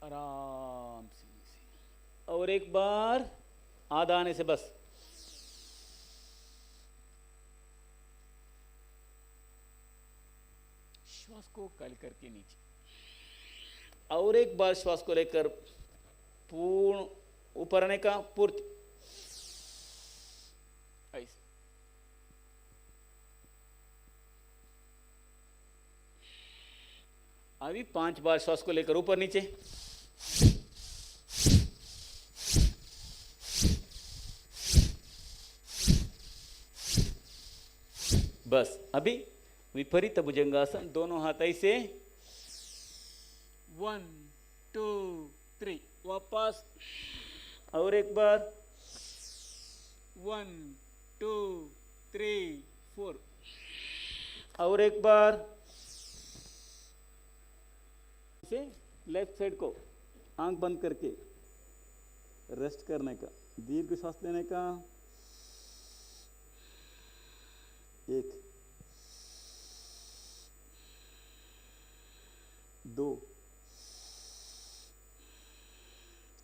आराम से, और एक बार आधा आने से बस, श्वास को खाली करके नीचे, और एक बार श्वास को लेकर पूर्ण ऊपर आने का, पूर्ति, ऐसे। अभी 5 बार श्वास को लेकर ऊपर नीचे, बस। अभी विपरीत भुजंगासन, दोनों हाथ ऐसे, 1 2 3, वापस, और एक बार, 1 2 3 4, और एक बार, से लेफ्ट साइड को आंख बंद करके रेस्ट करने का, दीर्घ श्वास लेने का, 1 2,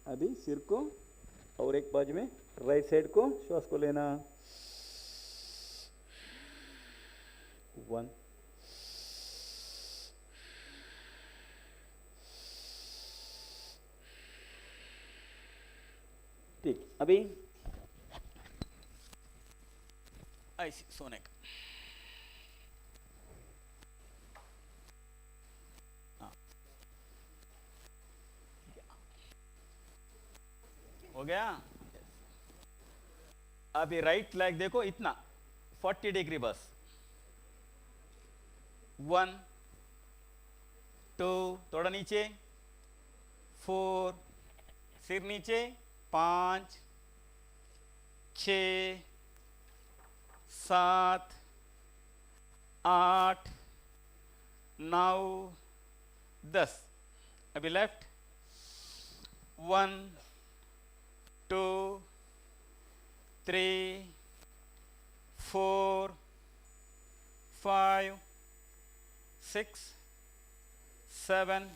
अभी सिर को और एक बाजू में राइट साइड को श्वास को लेना, 1 ठीक। अभी ऐसे सोने का, हाँ, हो गया। अभी राइट लेग देखो, इतना 40 डिग्री बस, 1 2, थोड़ा नीचे, 4, सिर नीचे, 5 6 7 8 9 10। अभी left, 1 2 3 4 5 6 7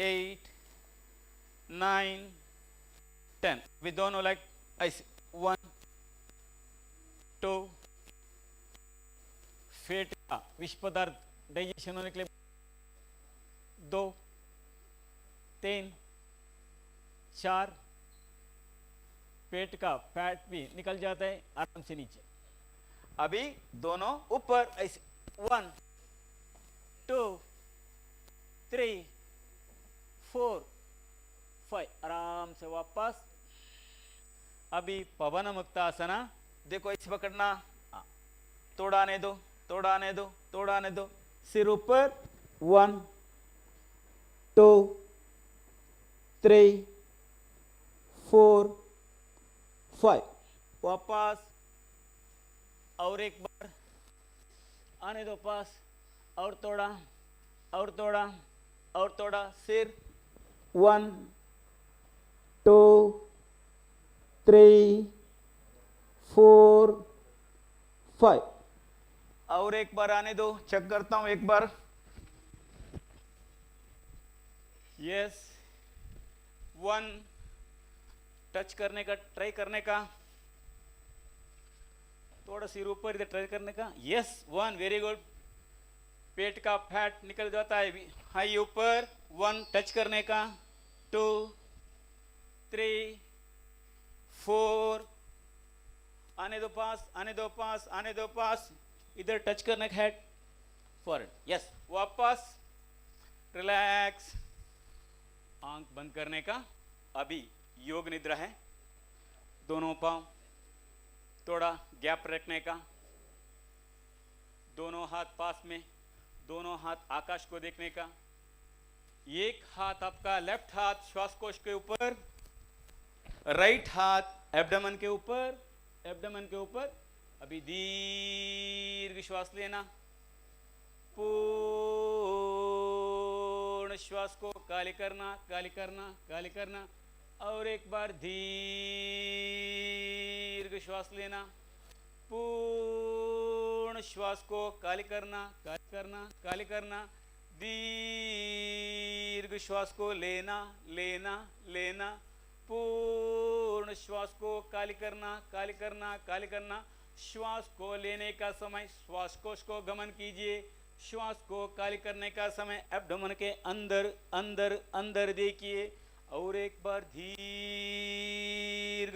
8 9 10। we don't know like I see 1 2, fate का विष पदार्थ डाइजेशन होने के लिए, 2 3 4, पेट का फैट भी निकल जाता है आराम से नीचे। अभी दोनों ऊपर ऐसे, 1 2 3 4 5 आराम से वापस। अभी पवन मुक्तासना, देखो ऐसे पकड़ना, तोड़ाने दो, तोड़ाने दो, तोड़ाने दो, सिर ऊपर। 1 2 3 4 5 वापस। और एक बार आने दो पास, और तोड़ा, और तोड़ा, और तोड़ा, सिर। 1 2 3 4 5 और एक बार आने दो, चेक करता हूं एक बार। यस, 1 टच करने का, ट्राई करने का, थोड़ा सिर ऊपर इधर ट्राई करने का। Yes 1, very good. पेट का फैट निकल जाता है हाई ऊपर। 1 टच करने का, 2 3 4 आने दो पास, आने दो पास, आने दो पास, इधर टच करने का हेड फॉरवर्ड। यस, वापस रिलैक्स, आंख बंद करने का। अभी योग निद्रा है। दोनों पांव थोड़ा गैप रखने का, दोनों हाथ पास में, दोनों हाथ आकाश को देखने का। एक हाथ आपका लेफ्ट हाथ श्वासकोश के ऊपर, राइट हाथ एब्डोमेन के ऊपर, एब्डोमेन के ऊपर। अभी दीर्घ श्वास लेना, पूर्ण श्वास को खाली करना, खाली करना, खाली करना। और एक बार दीर्घ श्वास लेना, पूर्ण श्वास को खाली करना, खाली करना, खाली करना। दीर्घ श्वास को लेना, लेना, लेना, पूर्ण श्वास को खाली करना, खाली करना, खाली करना। श्वास को लेने का समय श्वासकोश को गमन कीजिए, श्वास को खाली करने का समय एब्डोमेन के अंदर, अंदर, अंदर देखिए। और एक बार दीर्घ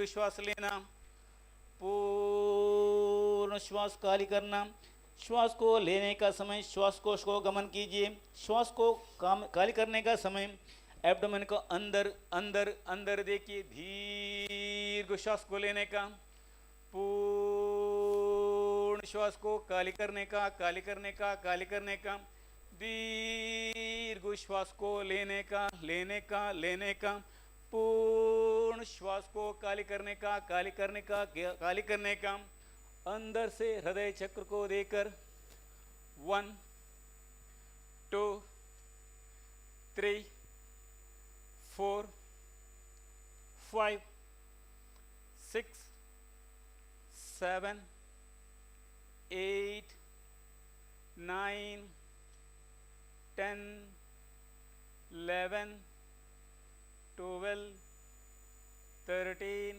श्वास लेना, पूर्ण श्वास खाली करना। श्वास को लेने का समय श्वासकोश को गमन कीजिए, श्वास को खाली करने का समय एब्डोमेन को अंदर, अंदर, अंदर देखिए। दीर्घ श्वास को लेने का, पूर्ण श्वास को खाली करने का, खाली करने का, खाली करने का। दीर्घ श्वास को लेने का, लेने का, लेने का। पूर्ण श्वास को खाली करने का, खाली करने का, खाली करने का। अंदर से हृदय चक्र को देकर 1 2 3 4 5 6 7 8 9 10 11 12 13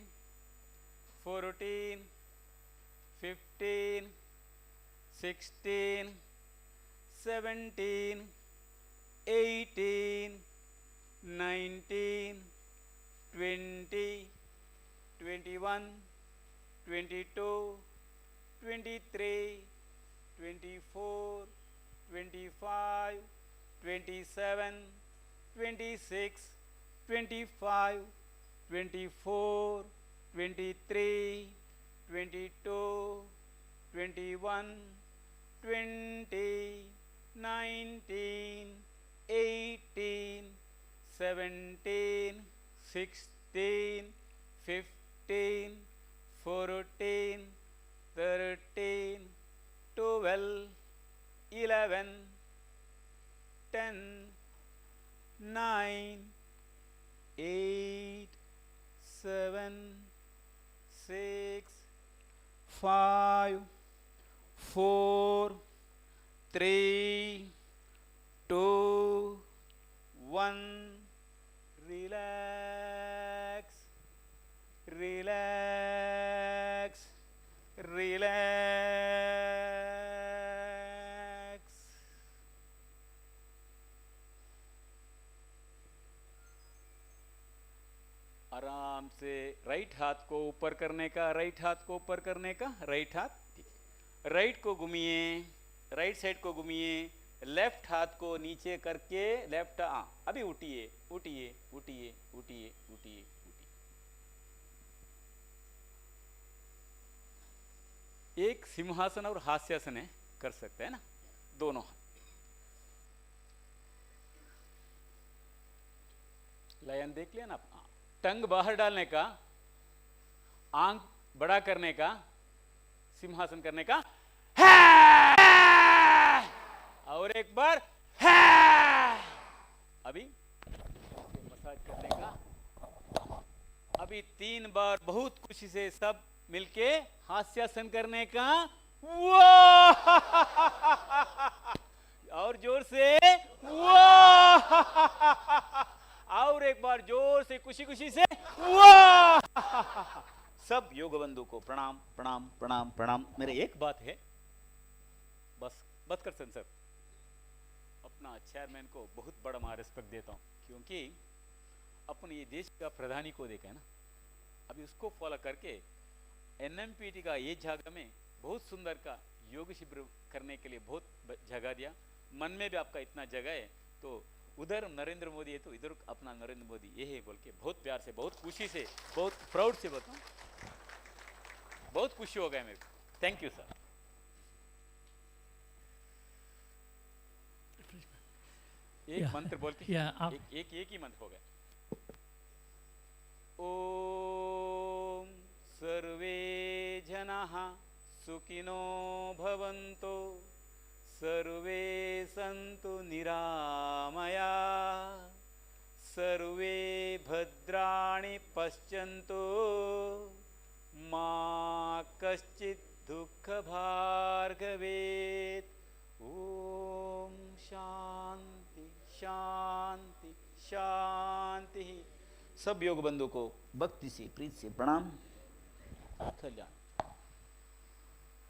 14 15 16 17 18 19 20 21 22 23 24 25 27 26 25 24 23 22 21 20 19 18 17 16 15 14 13 12 11 10 9 8 7 6 5 4 3 2 1 relax, relax, relax. आराम से राइट हाथ को ऊपर करने का, राइट हाथ को ऊपर करने का, राइट हाथ, राइट को घूमिए, राइट साइड को घूमिए, लेफ्ट हाथ को नीचे करके लेफ्ट अभी उठिए उठिए उठिए उठिए उठिए उठिए। एक सिंहासन और हास्यासन है, कर सकते हैं ना, दोनों हाथ। लायन देख लिया ना आप। टंग बाहर डालने का, आंख बड़ा करने का, सिंहासन करने का, और एक बार अभी मसाज करने का। अभी 3 बार बहुत खुशी से सब मिलके हास्यासन करने का। वाह! और जोर से वाह! और एक बार जोर से खुशी खुशी से वाह! सब योग बंधु को प्रणाम प्रणाम प्रणाम प्रणाम। मेरे एक बात है, बस बत कर सर, अपना चेयरमैन को बहुत बड़ा मैं रिस्पेक्ट देता हूँ, क्योंकि अपन ये देश का प्रधानी को देखा है ना, अभी उसको फॉलो करके एनएमपीटी का ये जगह में बहुत सुंदर का योग शिविर करने के लिए बहुत जगह दिया। मन में भी आपका इतना जगह है, तो उधर नरेंद्र मोदी है तो इधर अपना नरेंद्र मोदी ये है बोल के बहुत प्यार से, बहुत खुशी से, बहुत प्राउड से बताऊं, बहुत खुशी हो गया मेरे को। Thank you sir. एक मंत्र बोल के एक ही मंत्र हो गया। ओम सर्वे जनाः सुखिनो भवन्तु, सर्वे सन्तु निरामया, सर्वे भद्राणि पश्यन्तु, मा कश्चित् दुःखभाग् भवेत्। ओम शांति शांति शांति। सब योग बंधु को भक्ति से प्रीति से प्रणाम। कल्याण।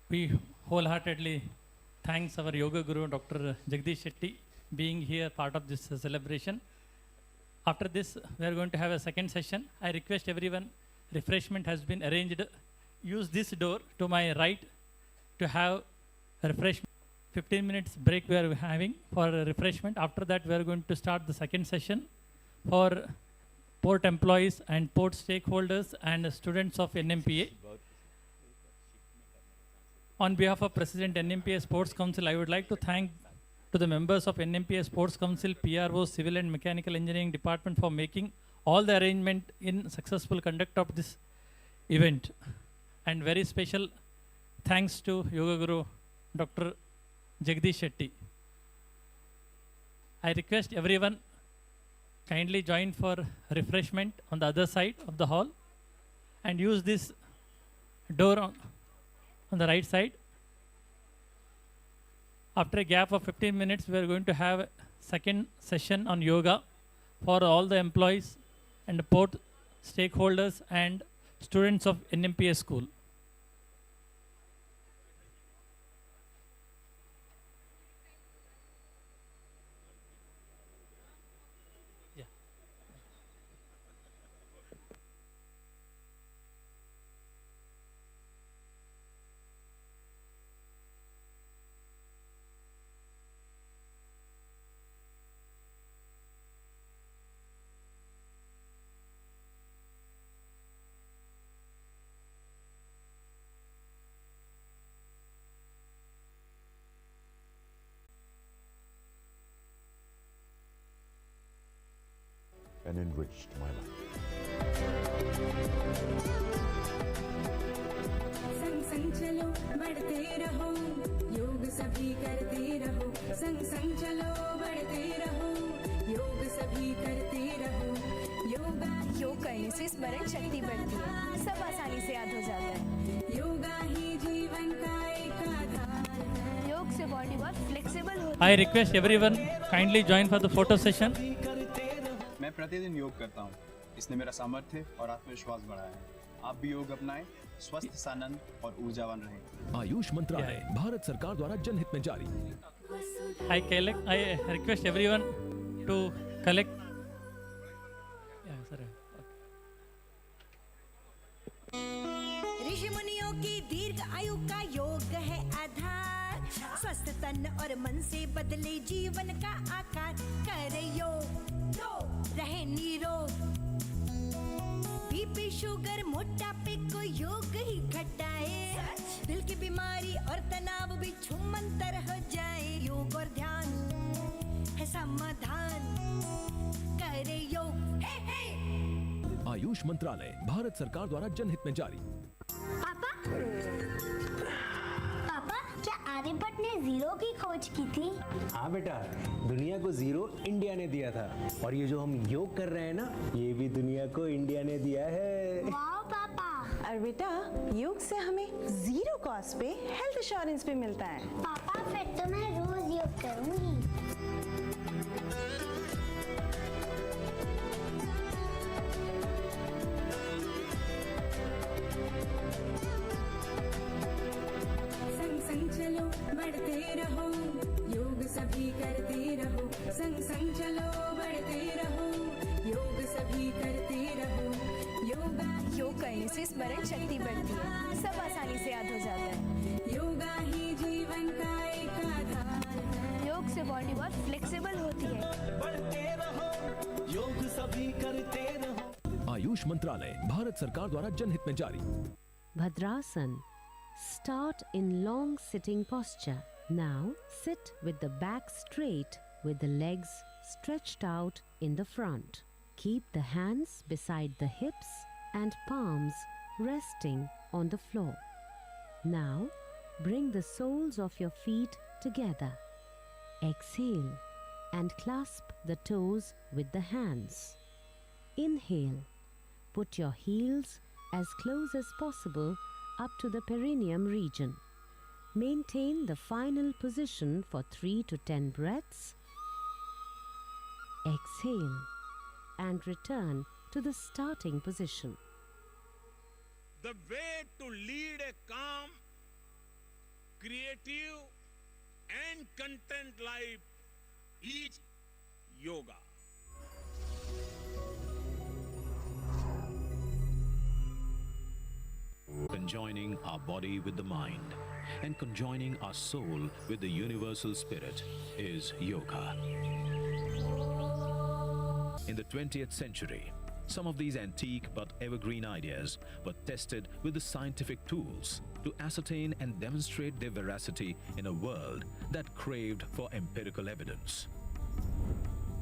We wholeheartedly thanks our yoga guru Dr. Jagdish Shetty being here part of this celebration. After this we are going to have a second session. I request everyone, refreshment has been arranged. Use this door to my right to have refreshment. 15 minutes break we are having for refreshment. After that we are going to start the second session for port employees and port stakeholders and students of NMPA. On behalf of President NMPA Sports Council, I would like to thank to the members of NMPA Sports Council, PRO, Civil and Mechanical Engineering Department for making all the arrangement in successful conduct of this event. And very special thanks to Yoga Guru Dr. Jagdish Shetty. I request everyone kindly join for refreshment on the other side of the hall and use this door on the right side. After a gap of 15 minutes, we are going to have a second session on yoga for all the employees and the port stakeholders and students of NMPA school. and enriched my life. संग संग चलो बढ़ते रहो, योग सभी करते रहो। संग संग चलो बढ़ते रहो, योग सभी करते रहो। योग करने से स्मरण शक्ति बढ़ती है, सब आसानी से याद हो जाता है। योगा ही जीवन का एक आधार है। योग से बॉडी बहुत फ्लेक्सिबल होती है। I request everyone kindly join for the photo session. मैं प्रतिदिन योग करता हूँ, इसने मेरा सामर्थ्य और आत्मविश्वास बढ़ाया है। आप भी योग अपनाएं, स्वस्थ, सानंद और ऊर्जावान रहें। आयुष मंत्रालय भारत सरकार द्वारा जनहित में जारी। I request everyone to collect. ऋषि मुनियों की दीर्घ आयु का योग है आधार। स्वस्थ तन और मन से बदले जीवन का आकार करे योग रहे निरोग बीपी शुगर मोटापे को योग ही घटाए दिल की बीमारी और तनाव भी छूमंतर हो जाए योग और ध्यान है समाधान करे योग आयुष मंत्रालय भारत सरकार द्वारा जनहित में जारी। पापा क्या आर्यभट्ट ने जीरो की खोज की थी? हाँ बेटा, दुनिया को जीरो इंडिया ने दिया था और ये जो हम योग कर रहे हैं ना, ये भी दुनिया को इंडिया ने दिया है। वाह पापा। और बेटा योग से हमें जीरो कॉस्ट पे हेल्थ इंश्योरेंस भी मिलता है। पापा फिर तो मैं रोज योग करूंगी। संग संग चलो बढ़ते रहो योग सभी करते रहो संग संग चलो बढ़ते रहो योग सभी करते रहो योगा योग करने से स्मरण शक्ति बढ़ती है, सब आसानी से याद हो जाता है। योगा ही जीवन का एक आधार है। योग से बॉडी बहुत फ्लेक्सिबल होती है। बढ़ते रहो, योग सभी करते रहो। आयुष मंत्रालय भारत सरकार द्वारा जनहित में जारी। Bhadrasan. Start in long sitting posture. Now sit with the back straight with the legs stretched out in the front. Keep the hands beside the hips and palms resting on the floor. Now bring the soles of your feet together. Exhale and clasp the toes with the hands. Inhale. Put your heels as close as possible up to the perineum region. Maintain the final position for 3 to 10 breaths. Exhale and return to the starting position. The way to lead a calm, creative and content life is yoga. Conjoining our body with the mind and conjoining our soul with the universal spirit is yoga. In the 20th century, some of these antique but evergreen ideas were tested with the scientific tools to ascertain and demonstrate their veracity in a world that craved for empirical evidence.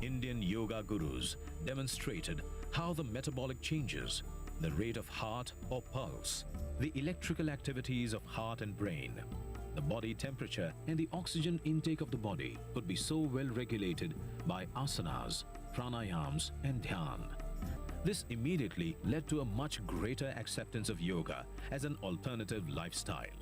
Indian yoga gurus demonstrated how the metabolic changes, the rate of heart or pulse, the electrical activities of heart and brain, the body temperature and the oxygen intake of the body could be so well regulated by asanas, pranayams and dhyan. This immediately led to a much greater acceptance of yoga as an alternative lifestyle.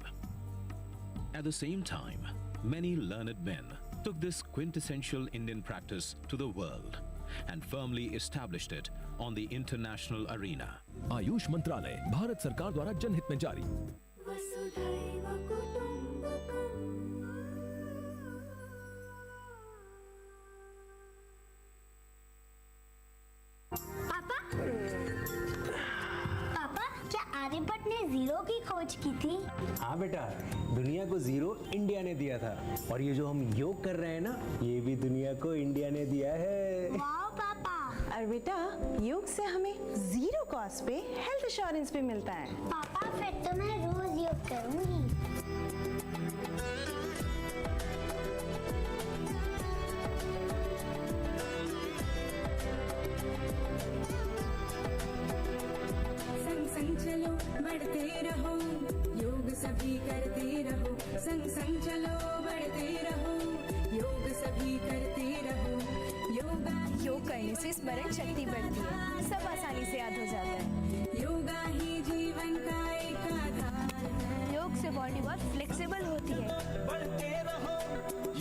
At the same time, many learned men took this quintessential Indian practice to the world and firmly established it on the international arena. Ayush मंत्रालय भारत सरकार द्वारा जनहित में जारी। वसुधैव कुटुम्बकम्। पापा क्या आर्यभट्ट ने जीरो की खोज की थी? हाँ बेटा, दुनिया को जीरो इंडिया ने दिया था और ये जो हम योग कर रहे हैं ना, ये भी दुनिया को इंडिया ने दिया है। वाह पापा। और बेटा योग से हमें जीरो कॉस्ट पे हेल्थ इंश्योरेंस भी मिलता है। पापा फिर तो मैं रोज योग करूंगी। संग संग चलो बढ़ते रहो योग सभी करते रहो संग संग चलो बढ़ते रहो योग सभी करते रहो योगा योग करने से स्मरण शक्ति बढ़ती है, सब आसानी से याद हो जाता है। योगा ही जीवन का एक आधार है। योग से बॉडी बहुत फ्लेक्सिबल होती है। बढ़ते रहो,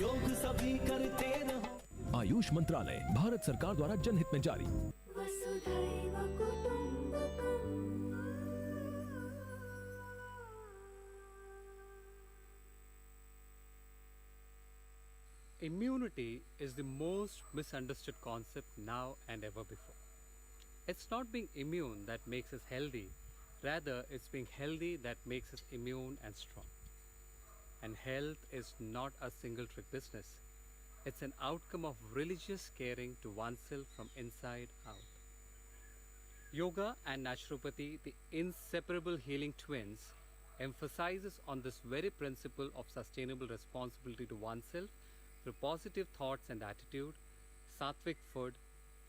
योग सभी करते रहो। आयुष मंत्रालय भारत सरकार द्वारा जनहित में जारी। वसुधैव कुटुम्बकम्। Immunity is the most misunderstood concept now and ever before. It's not being immune that makes us healthy, rather, it's being healthy that makes us immune and strong. And health is not a single trick business. It's an outcome of religious caring to oneself from inside out. Yoga and naturopathy, the inseparable healing twins, emphasizes on this very principle of sustainable responsibility to oneself through positive thoughts and attitude, sattvic food,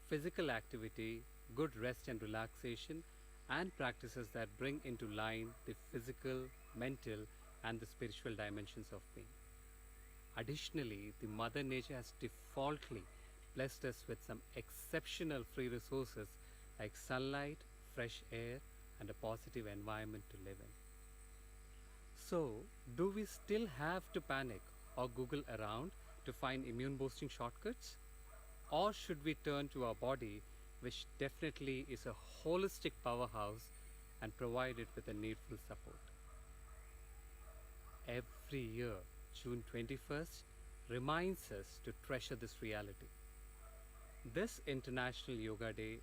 physical activity, good rest and relaxation, and practices that bring into line the physical, mental, and the spiritual dimensions of being. Additionally, the Mother Nature has defaultly blessed us with some exceptional free resources like sunlight, fresh air, and a positive environment to live in. So, do we still have to panic or Google around to find immune boosting shortcuts? Or should we turn to our body, which definitely is a holistic powerhouse, and provide it with the needful support? Every year, June 21st reminds us to treasure this reality. This International Yoga Day,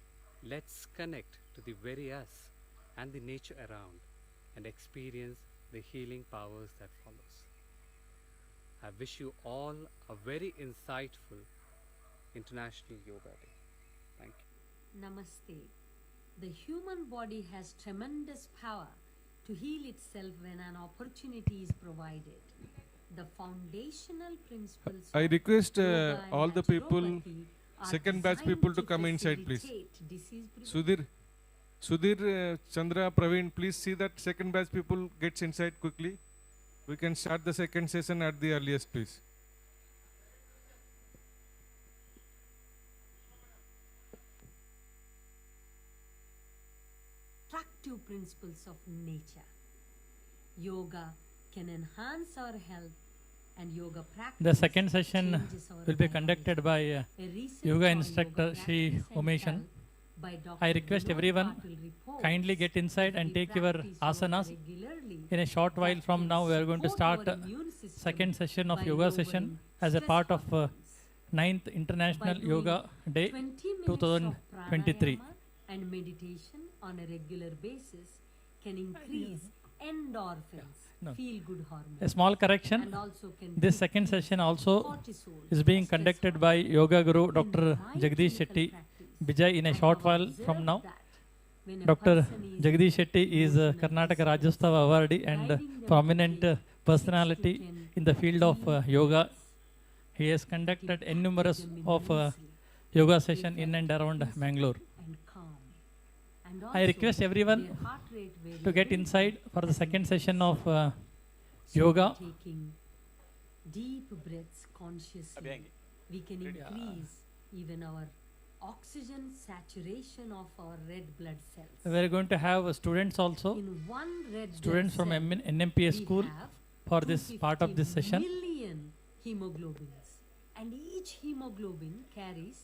let's connect to the very us and the nature around and experience the healing powers that follows. I wish you all a very insightful International Yoga Day. Thank you. Namaste. The human body has tremendous power to heal itself when an opportunity is provided. The foundational principles I of request yoga and all the people, naturopathy are second batch designed people to come inside, please. facilitate disease prevention. Sudhir, Chandra, Praveen, please see that second batch people gets inside quickly. We can start the second session at the earliest, please. Attractive principles of nature. Yoga can enhance our health, and yoga practice The second session changes our will be biology. conducted by A research yoga on instructor yoga Shri practice and Umeshan. health by Dr. I request Vinod everyone Patil reports kindly get inside that and we take your practice yoga asanas. regularly, In a short while that from now, can we are going to support start our immune system second session of by yoga session lowering as a stress part of hormones. 9th International By doing Yoga Day 20 minutes 2023. of pranayama and meditation on a regular basis can increase endorphins, No. feel-good hormones. A small correction. And also can This second session also cortisol, is being stress conducted by Yoga Guru Dr. right Jagdish clinical Shetty practice. Bijay in a I short have while observed from now. that when a Dr. person is Jagdish Shetty is a emotional Karnataka distress, Rajyostava awardee and guiding them to prominent take personality 6 to 10 in the field of deep yoga. breaths. He has conducted innumerous them of immensely. yoga session in and around Mangalore. And calm. And I request also everyone their heart rate to variability get inside for the has second increased. session of So yoga. by taking deep breaths consciously, we can increase even our oxygen saturation of our red blood cells. We are going to have students also, In one red students blood from cell, NMPA we school have for this part of this 250 session. million hemoglobins, and each hemoglobin carries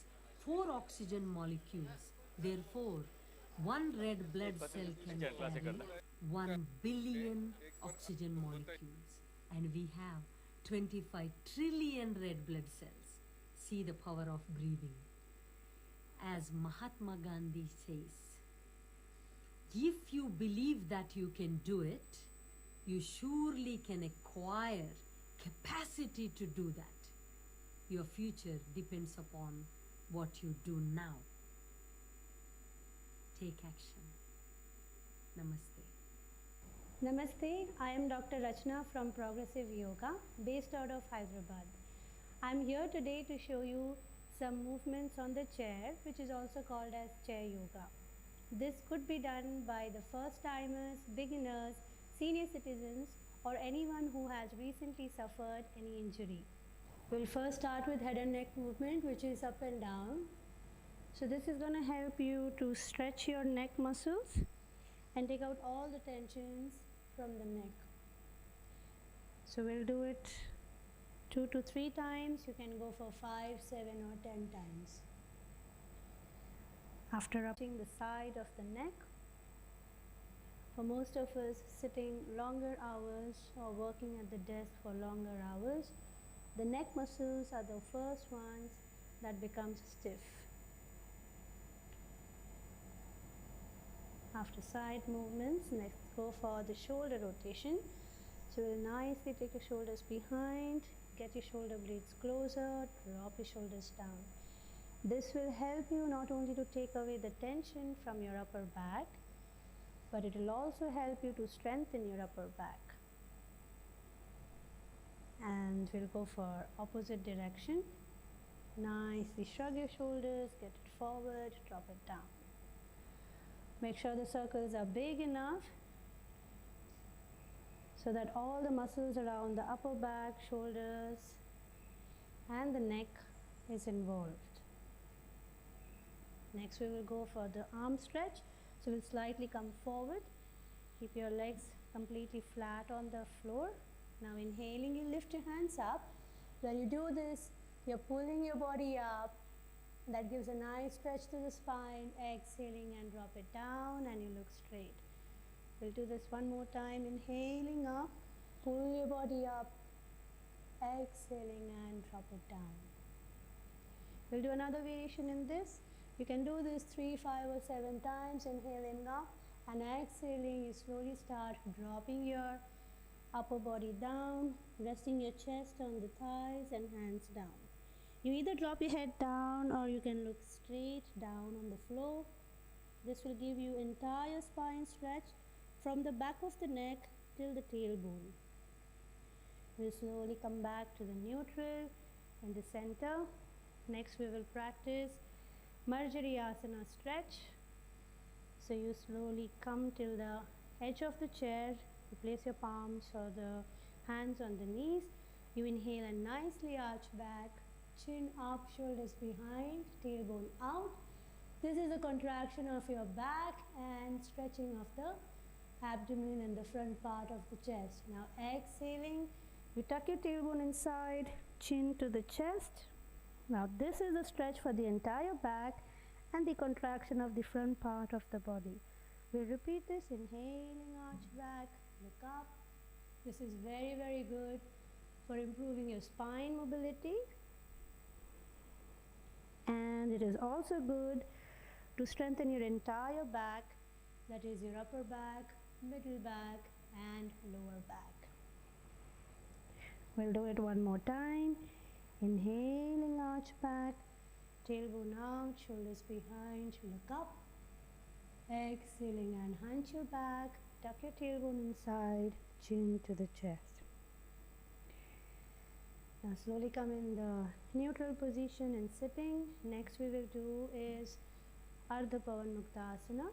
4 oxygen molecules. Therefore, one red blood cell can carry 1 billion oxygen molecules, and we have 25 trillion red blood cells. See the power of breathing. As Mahatma Gandhi says, if you believe that you can do it, you surely can acquire capacity to do that. Your future depends upon what you do now. Take action. Namaste. Namaste, I am Dr. Rachna from Progressive Yoga, based out of Hyderabad. I am here today to show you some movements on the chair, which is also called as chair yoga. This could be done by the first timers, beginners, senior citizens, or anyone who has recently suffered any injury. We'll first start with head and neck movement, which is up and down. So this is going to help you to stretch your neck muscles and take out all the tensions from the neck. So we'll do it 2 to 3 times. You can go for 5, 7 or 10 times. After upping the side of the neck, for most of us sitting longer hours or working at the desk for longer hours, the neck muscles are the first ones that becomes stiff. After side movements, next go for the shoulder rotation. So we'll nicely take your shoulders behind, get your shoulder blades closer, drop your shoulders down. This will help you not only to take away the tension from your upper back, but it will also help you to strengthen your upper back. And we'll go for opposite direction. Nicely shrug your shoulders, get it forward, drop it down. Make sure the circles are big enough so that all the muscles around the upper back, shoulders, and the neck is involved. Next, we will go for the arm stretch. So we'll slightly come forward. Keep your legs completely flat on the floor. Now inhaling, you lift your hands up. When you do this, you're pulling your body up. That gives a nice stretch to the spine. Exhaling and drop it down and you look straight. We'll do this one more time. Inhaling up, pull your body up. Exhaling and drop it down. We'll do another variation in this. You can do this 3, 5 or 7 times. Inhaling up and exhaling, you slowly start dropping your upper body down, resting your chest on the thighs and hands down. You either drop your head down or you can look straight down on the floor. This will give you entire spine stretch from the back of the neck till the tailbone. We'll slowly come back to the neutral in the center. Next we will practice Marjariyasana stretch. So you slowly come till the edge of the chair. You place your palms or the hands on the knees. You inhale and nicely arch back. Chin up, shoulders behind, tailbone out. This is a contraction of your back and stretching of the abdomen and the front part of the chest. Now exhaling, you tuck your tailbone inside, chin to the chest. Now this is a stretch for the entire back and the contraction of the front part of the body. We'll repeat this, inhaling, arch back, look up. This is very, very good for improving your spine mobility. And it is also good to strengthen your entire back, that is your upper back, middle back, and lower back. We'll do it one more time. Inhaling, arch back, tailbone out, shoulders behind, look up. Exhaling and hunch your back, tuck your tailbone inside, chin to the chest. Now slowly come in the neutral position and sitting. Next we will do is Ardha Pavan Muktasana.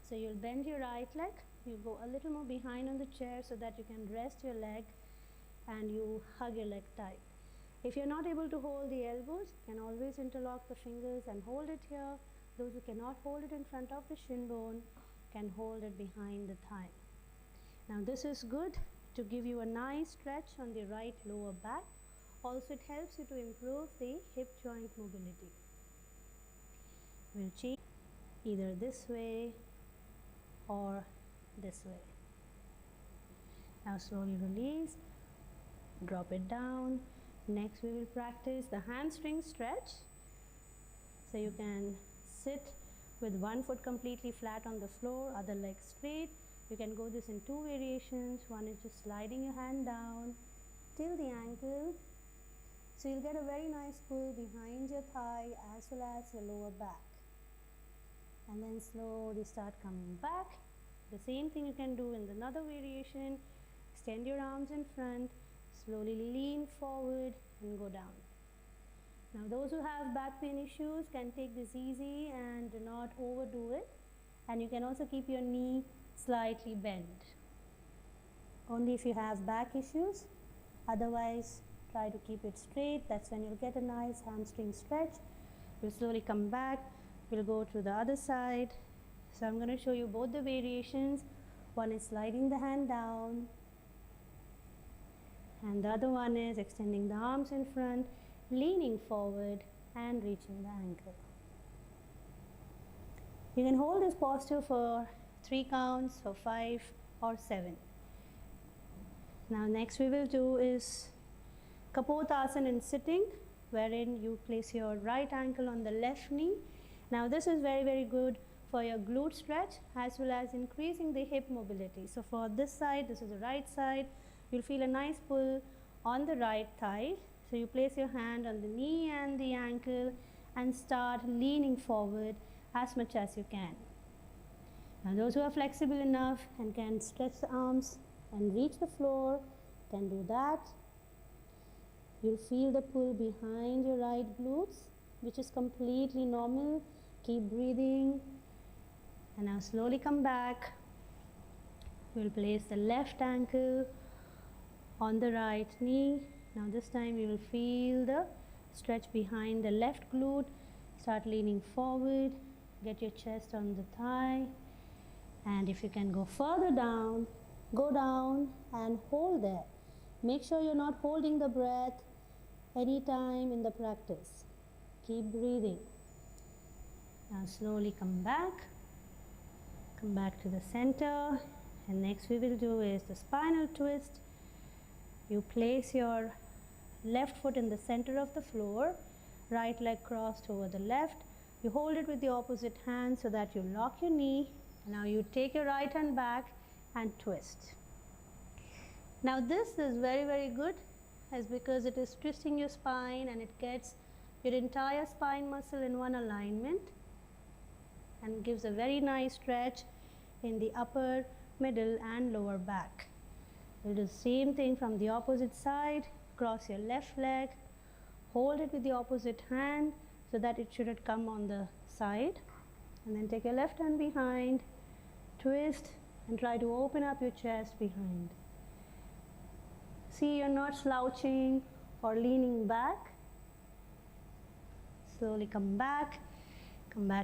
So you'll bend your right leg, you go a little more behind on the chair so that you can rest your leg and you hug your leg tight. If you're not able to hold the elbows, you can always interlock the fingers and hold it here. Those who cannot hold it in front of the shin bone can hold it behind the thigh. Now this is good to give you a nice stretch on the right lower back. Also it helps you to improve the hip joint mobility. We'll change either this way or this way. Now slowly release, drop it down. Next we will practice the hamstring stretch. So you can sit with one foot completely flat on the floor, other leg straight. You can go this in 2 variations. One is just sliding your hand down till the ankle. So you'll get a very nice pull behind your thigh as well as your lower back. And then slowly start coming back. The same thing you can do in another variation. Extend your arms in front, slowly lean forward and go down. Now those who have back pain issues can take this easy and do not overdo it. And you can also keep your knee slightly bent. Only if you have back issues. Otherwise, try to keep it straight. That's when you'll get a nice hamstring stretch. We'll slowly come back. We'll go to the other side. So I'm going to show you both the variations. One is sliding the hand down. And the other one is extending the arms in front, leaning forward and reaching the ankle. You can hold this posture for 3 counts, or 5 or 7. Now next we will do is Kapotasana in sitting, wherein you place your right ankle on the left knee. Now this is very, very good for your glute stretch as well as increasing the hip mobility. So for this side, this is the right side, you'll feel a nice pull on the right thigh. So you place your hand on the knee and the ankle and start leaning forward as much as you can. Now those who are flexible enough and can stretch the arms and reach the floor can do that. You'll feel the pull behind your right glutes, which is completely normal. Keep breathing. And now slowly come back. We'll place the left ankle on the right knee. Now this time you will feel the stretch behind the left glute. Start leaning forward. Get your chest on the thigh. And if you can go further down, go down and hold there. Make sure you're not holding the breath anytime in the practice. Keep breathing. Now slowly come back to the center, and next we will do is the spinal twist. You place your left foot in the center of the floor, right leg crossed over the left. You hold it with the opposite hand so that you lock your knee. Now you take your right hand back and twist. Now this is very, very good, as because it is twisting your spine and it gets your entire spine muscle in one alignment and gives a very nice stretch in the upper, middle and lower back. We'll do the same thing from the opposite side. Cross your left leg, hold it with the opposite hand so that it shouldn't come on the side, and then take your left hand behind, twist and try to open up your chest behind. See, you're not slouching or leaning back. Slowly come back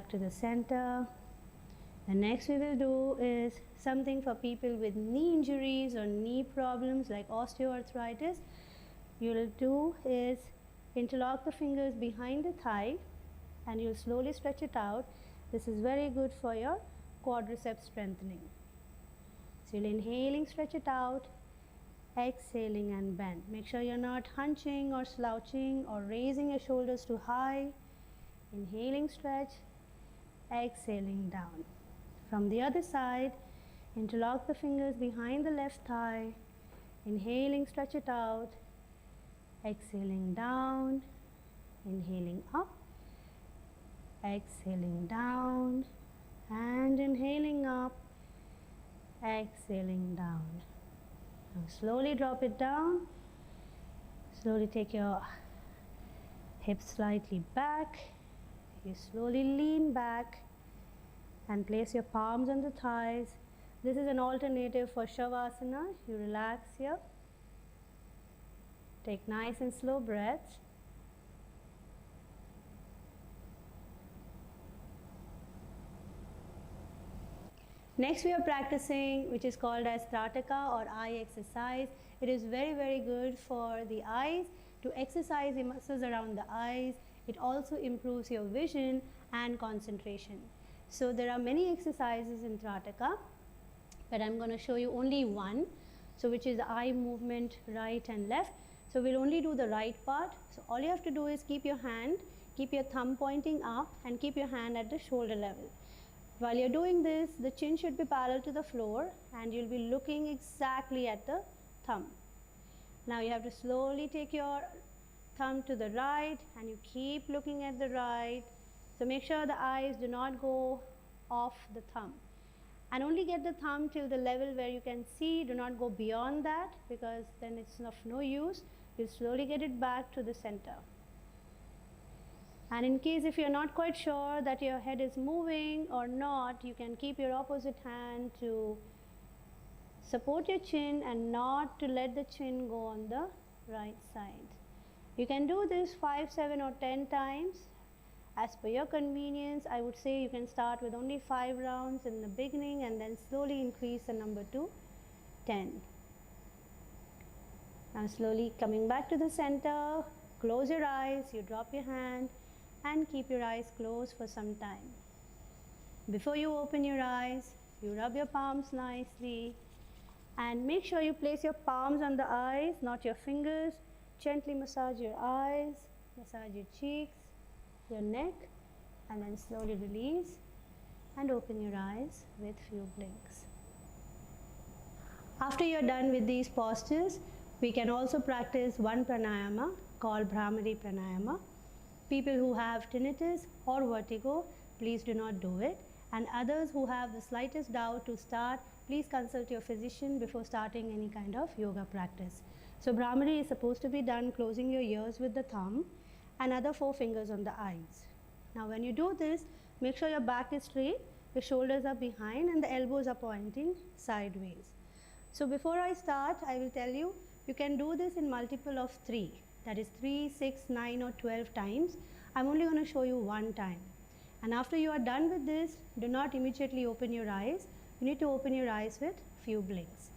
to the center. The next we will do is something for people with knee injuries or knee problems like osteoarthritis. You'll do is interlock the fingers behind the thigh and you'll slowly stretch it out. This is very good for your quadriceps strengthening. So you'll inhaling, stretch it out, exhaling and bend. Make sure you're not hunching or slouching or raising your shoulders too high. Inhaling, stretch, exhaling down. From the other side, interlock the fingers behind the left thigh, inhaling, stretch it out, exhaling down, inhaling up, exhaling down, and inhaling up, exhaling down. Now slowly drop it down. Slowly take your hips slightly back. You slowly lean back and place your palms on the thighs. This is an alternative for Shavasana. You relax here. Take nice and slow breaths. Next we are practicing which is called as Trataka or eye exercise. It is very, very good for the eyes, to exercise the muscles around the eyes. It also improves your vision and concentration. So there are many exercises in Trataka, but I'm going to show you only one, so which is the eye movement right and left. So we'll only do the right part. So all you have to do is keep your hand, keep your thumb pointing up and keep your hand at the shoulder level. While you're doing this, the chin should be parallel to the floor and you'll be looking exactly at the thumb. Now you have to slowly take your thumb to the right and you keep looking at the right. So make sure the eyes do not go off the thumb. And only get the thumb till the level where you can see. Do not go beyond that because then it's of no use. You slowly get it back to the center. And in case if you're not quite sure that your head is moving or not, you can keep your opposite hand to support your chin and not to let the chin go on the right side. You can do this 5, 7 or 10 times as per your convenience. I would say you can start with only 5 rounds in the beginning and then slowly increase the number to 10. Now slowly coming back to the center, close your eyes, you drop your hand and keep your eyes closed for some time. Before you open your eyes, you rub your palms nicely and make sure you place your palms on the eyes, not your fingers. Gently massage your eyes, massage your cheeks, your neck, and then slowly release and open your eyes with few blinks. After you're done with these postures, we can also practice one pranayama called Bhramari pranayama. People who have tinnitus or vertigo, please do not do it. And others who have the slightest doubt to start, please consult your physician before starting any kind of yoga practice. So Bhramari is supposed to be done closing your ears with the thumb and other 4 fingers on the eyes. Now when you do this, make sure your back is straight, your shoulders are behind and the elbows are pointing sideways. So before I start, I will tell you, you can do this in multiple of 3. That is 3, 6, 9 or 12 times. I'm only going to show you 1 time. And after you are done with this, do not immediately open your eyes. You need to open your eyes with few blinks.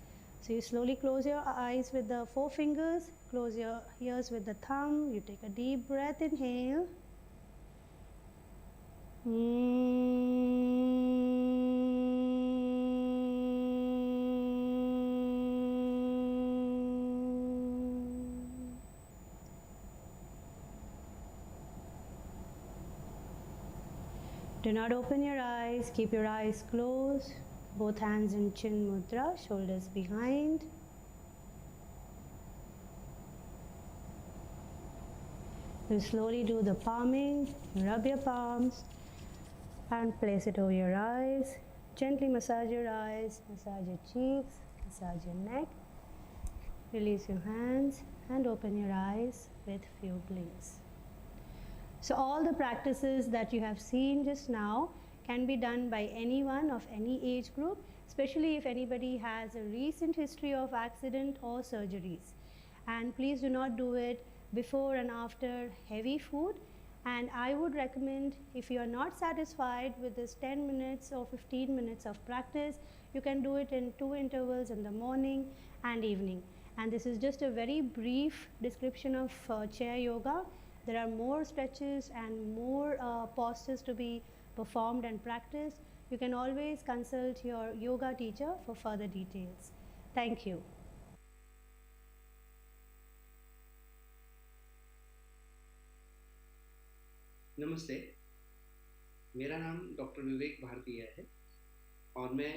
So you slowly close your eyes with the 4 fingers, close your ears with the thumb, you take a deep breath, inhale. Do not open your eyes, keep your eyes closed, both hands in chin mudra, shoulders behind. You slowly do the palming, rub your palms and place it over your eyes. Gently massage your eyes, massage your cheeks, massage your neck. Release your hands and open your eyes with few blinks. So all the practices that you have seen just now can be done by anyone of any age group, especially if anybody has a recent history of accident or surgeries. And please do not do it before and after heavy food. And I would recommend, if you are not satisfied with this 10 minutes or 15 minutes of practice, you can do it in 2 intervals in the morning and evening. And this is just a very brief description of chair yoga. There are more stretches and more postures to be performed and practiced. You can always consult your yoga teacher for further details. Thank you. नमस्ते, मेरा नाम doctor विवेक भारतीय है और मैं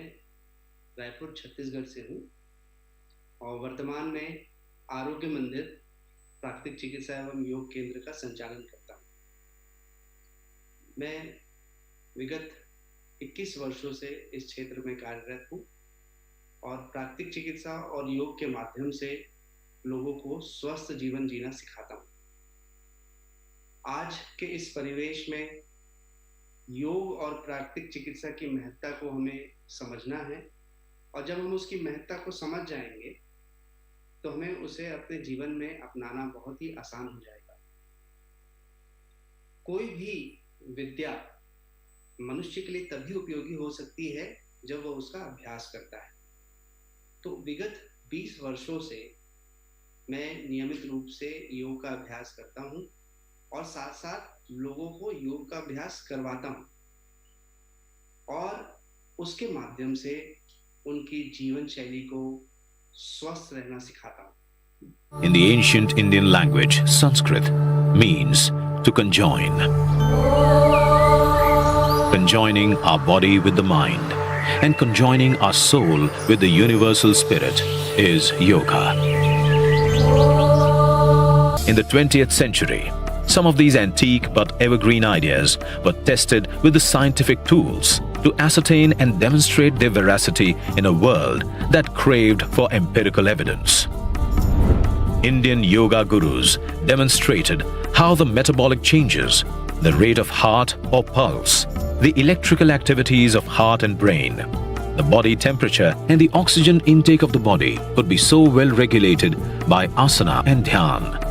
रायपुर छत्तीसगढ़ से हूँ और वर्तमान में आरोग्य मंदिर प्राकृतिक चिकित्सा एवं योग केंद्र का संचालन करता हूँ। मैं विगत 21 वर्षों से इस क्षेत्र में कार्यरत हूँ और प्राकृतिक चिकित्सा और योग के माध्यम से लोगों को स्वस्थ जीवन जीना सिखाता हूँ। आज के इस परिवेश में योग और प्राकृतिक चिकित्सा की महत्ता को हमें समझना है और जब हम उसकी महत्ता को समझ जाएंगे तो हमें उसे अपने जीवन में अपनाना बहुत ही आसान हो जाएगा। कोई भी विद्या मनुष्य के लिए तभी उपयोगी हो सकती है जब वह उसका अभ्यास करता है। तो विगत 20 वर्षों से मैं नियमित रूप से योग का अभ्यास करता हूँ और साथ साथ लोगों को योग का अभ्यास करवाता हूँ और उसके माध्यम से उनकी जीवन शैली को स्वस्थ रहना सिखाता हूँ। In the ancient Indian language, Sanskrit means to conjoin. Conjoining our body with the mind and conjoining our soul with the universal spirit is yoga. In the 20th century, some of these antique but evergreen ideas were tested with the scientific tools to ascertain and demonstrate their veracity in a world that craved for empirical evidence. Indian yoga gurus demonstrated how the metabolic changes, the rate of heart or pulse, the electrical activities of heart and brain, the body temperature and the oxygen intake of the body could be so well regulated by asana and dhyan.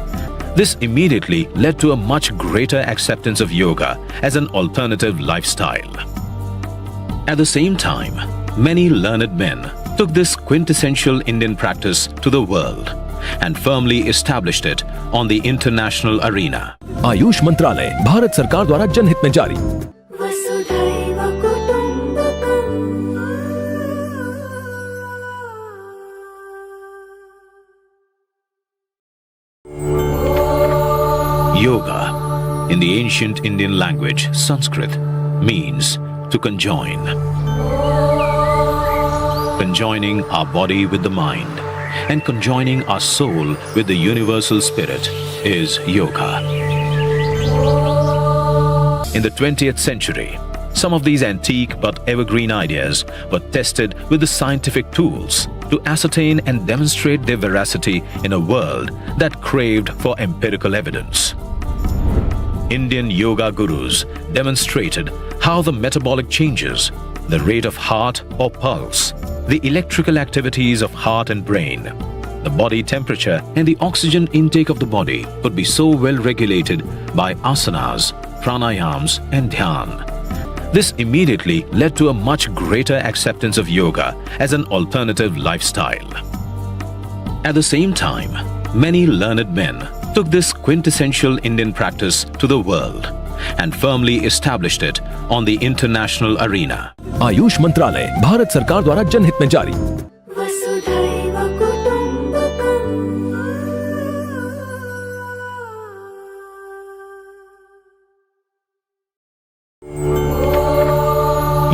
This immediately led to a much greater acceptance of yoga as an alternative lifestyle. At the same time, many learned men took this quintessential Indian practice to the world and firmly established it on the international arena. Ayush मंत्रालय भारत सरकार द्वारा जनहित में जारी। Yoga, in the ancient Indian language, Sanskrit, means to conjoin. Conjoining our body with the mind and conjoining our soul with the universal spirit is yoga. In the 20th century, some of these antique but evergreen ideas were tested with the scientific tools to ascertain and demonstrate their veracity in a world that craved for empirical evidence. Indian yoga gurus demonstrated how the metabolic changes, the rate of heart or pulse, the electrical activities of heart and brain, the body temperature and the oxygen intake of the body could be so well regulated by asanas, pranayams and dhyan. This immediately led to a much greater acceptance of yoga as an alternative lifestyle. At the same time, many learned men took this quintessential Indian practice to the world and firmly established it on the international arena. Ayush मंत्रालय भारत सरकार द्वारा जनहित में जारी।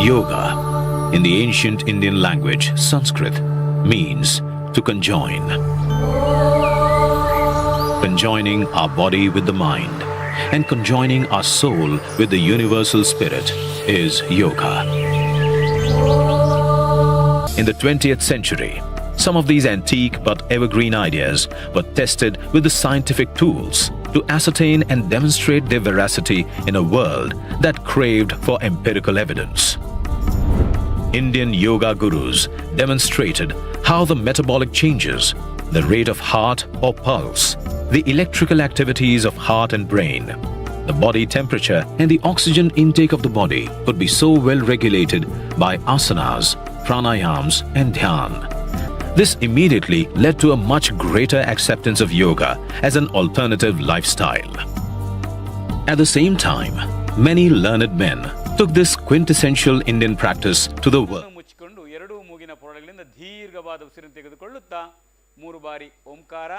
Yoga, in the ancient Indian language Sanskrit, means to conjoin. Conjoining our body with the mind and conjoining our soul with the universal spirit is yoga. In the 20th century, some of these antique but evergreen ideas were tested with the scientific tools to ascertain and demonstrate their veracity in a world that craved for empirical evidence. Indian yoga gurus demonstrated how the metabolic changes, the rate of heart or pulse, the electrical activities of heart and brain, the body temperature and the oxygen intake of the body could be so well regulated by asanas, pranayams and dhyan. This immediately led to a much greater acceptance of yoga as an alternative lifestyle. At the same time, many learned men took this quintessential Indian practice to the world. ಮುಚ್ಚಿಕೊಂಡು ಎರಡೂ ಮೂಗಿನ ಪೊರಗಳಿಂದ ದೀರ್ಘವಾದ ಉಸಿರನ್ನು ತೆಗೆದುಕೊಳ್ಳುತ್ತಾ 3 ಬಾರಿ ಓಂಕಾರ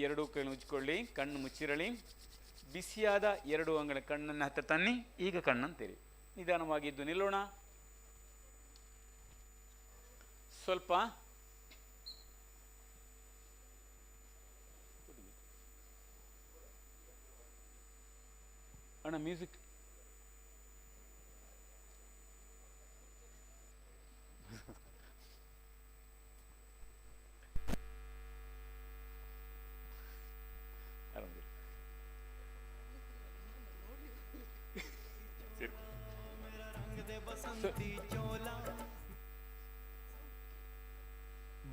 ಎರಡು ಕೈ ಮುಚ್ಚಿಕೊಳ್ಳಿ, ಕಣ್ಣು ಮುಚ್ಚಿರಲಿ. ಬಿಸಿಯಾದ 2 ಅಂಗಳ ಕಣ್ಣನ್ನು ಹತ್ತಿರ ತನ್ನಿ. ಈಗ ಕಣ್ಣನ್ನು ತೆರಿ. ನಿಧಾನವಾಗಿ ಇದ್ದು ನಿಲ್ಲೋಣ. ಸ್ವಲ್ಪ ಅಣ್ಣ ಮ್ಯೂಸಿಕ್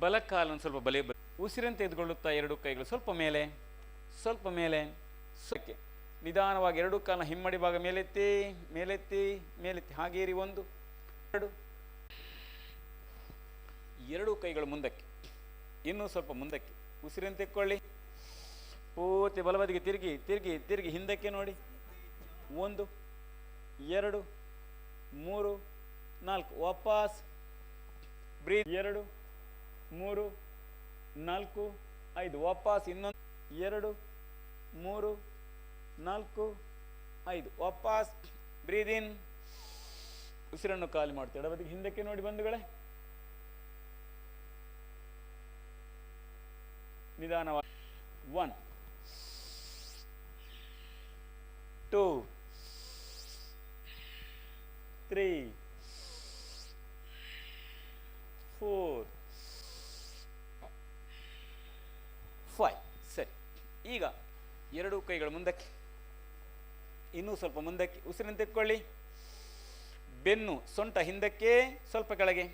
ಬಲಕಾಲನ್ನು ಸ್ವಲ್ಪ ಬಲೆ ಉಸಿರನ್ನು ತೆಗೆದುಕೊಳ್ಳುತ್ತಾ 2 ಕೈಗಳು ಸ್ವಲ್ಪ ಮೇಲೆ ಸೊಕ್ಕೆ ನಿಧಾನವಾಗಿ 2 ಕಾಲನ್ನ ಹಿಮ್ಮಡಿ ಭಾಗ ಮೇಲೆತ್ತಿ ಮೇಲೆತ್ತಿ ಮೇಲೆತ್ತಿ ಹಾಗೇರಿ 1 2 ಕೈಗಳು ಮುಂದಕ್ಕೆ, ಇನ್ನೂ ಸ್ವಲ್ಪ ಮುಂದಕ್ಕೆ. ಉಸಿರನ್ನು ತೆಕ್ಕೊಳ್ಳಿ. ಪೂರ್ತಿ ಬಲಬದಿಗೆ ತಿರುಗಿ ತಿರುಗಿ ತಿರುಗಿ ಹಿಂದಕ್ಕೆ ನೋಡಿ. 1 2 3 4 ವಾಪಸ್ ಬ್ರೀತ್. 2 3 4 5 ವಾಪಸ್. ಇನ್ನೊಂದು 2 3 4 5 ವಾಪಸ್. ಬ್ರೀದ್ ಇನ್. ಉಸಿರನ್ನು ಖಾಲಿ ಮಾಡ್ತೀವಿ. ಎಡಬದಿಗೆ ಹಿಂದಕ್ಕೆ ನೋಡಿ ಬಂಧುಗಳೇ. ನಿಧಾನವಾಗಿ 1 2 3 4 5. ಸರಿ, ಈಗ 2 ಕೈಗಳು ಮುಂದಕ್ಕೆ, ಇನ್ನೂ ಸ್ವಲ್ಪ ಮುಂದಕ್ಕೆ. ಉಸಿರನ್ನು ತೆಕ್ಕೊಳ್ಳಿ. ಬೆನ್ನು ಸೊಂಟ ಹಿಂದಕ್ಕೆ, ಸ್ವಲ್ಪ ಕೆಳಗೆ,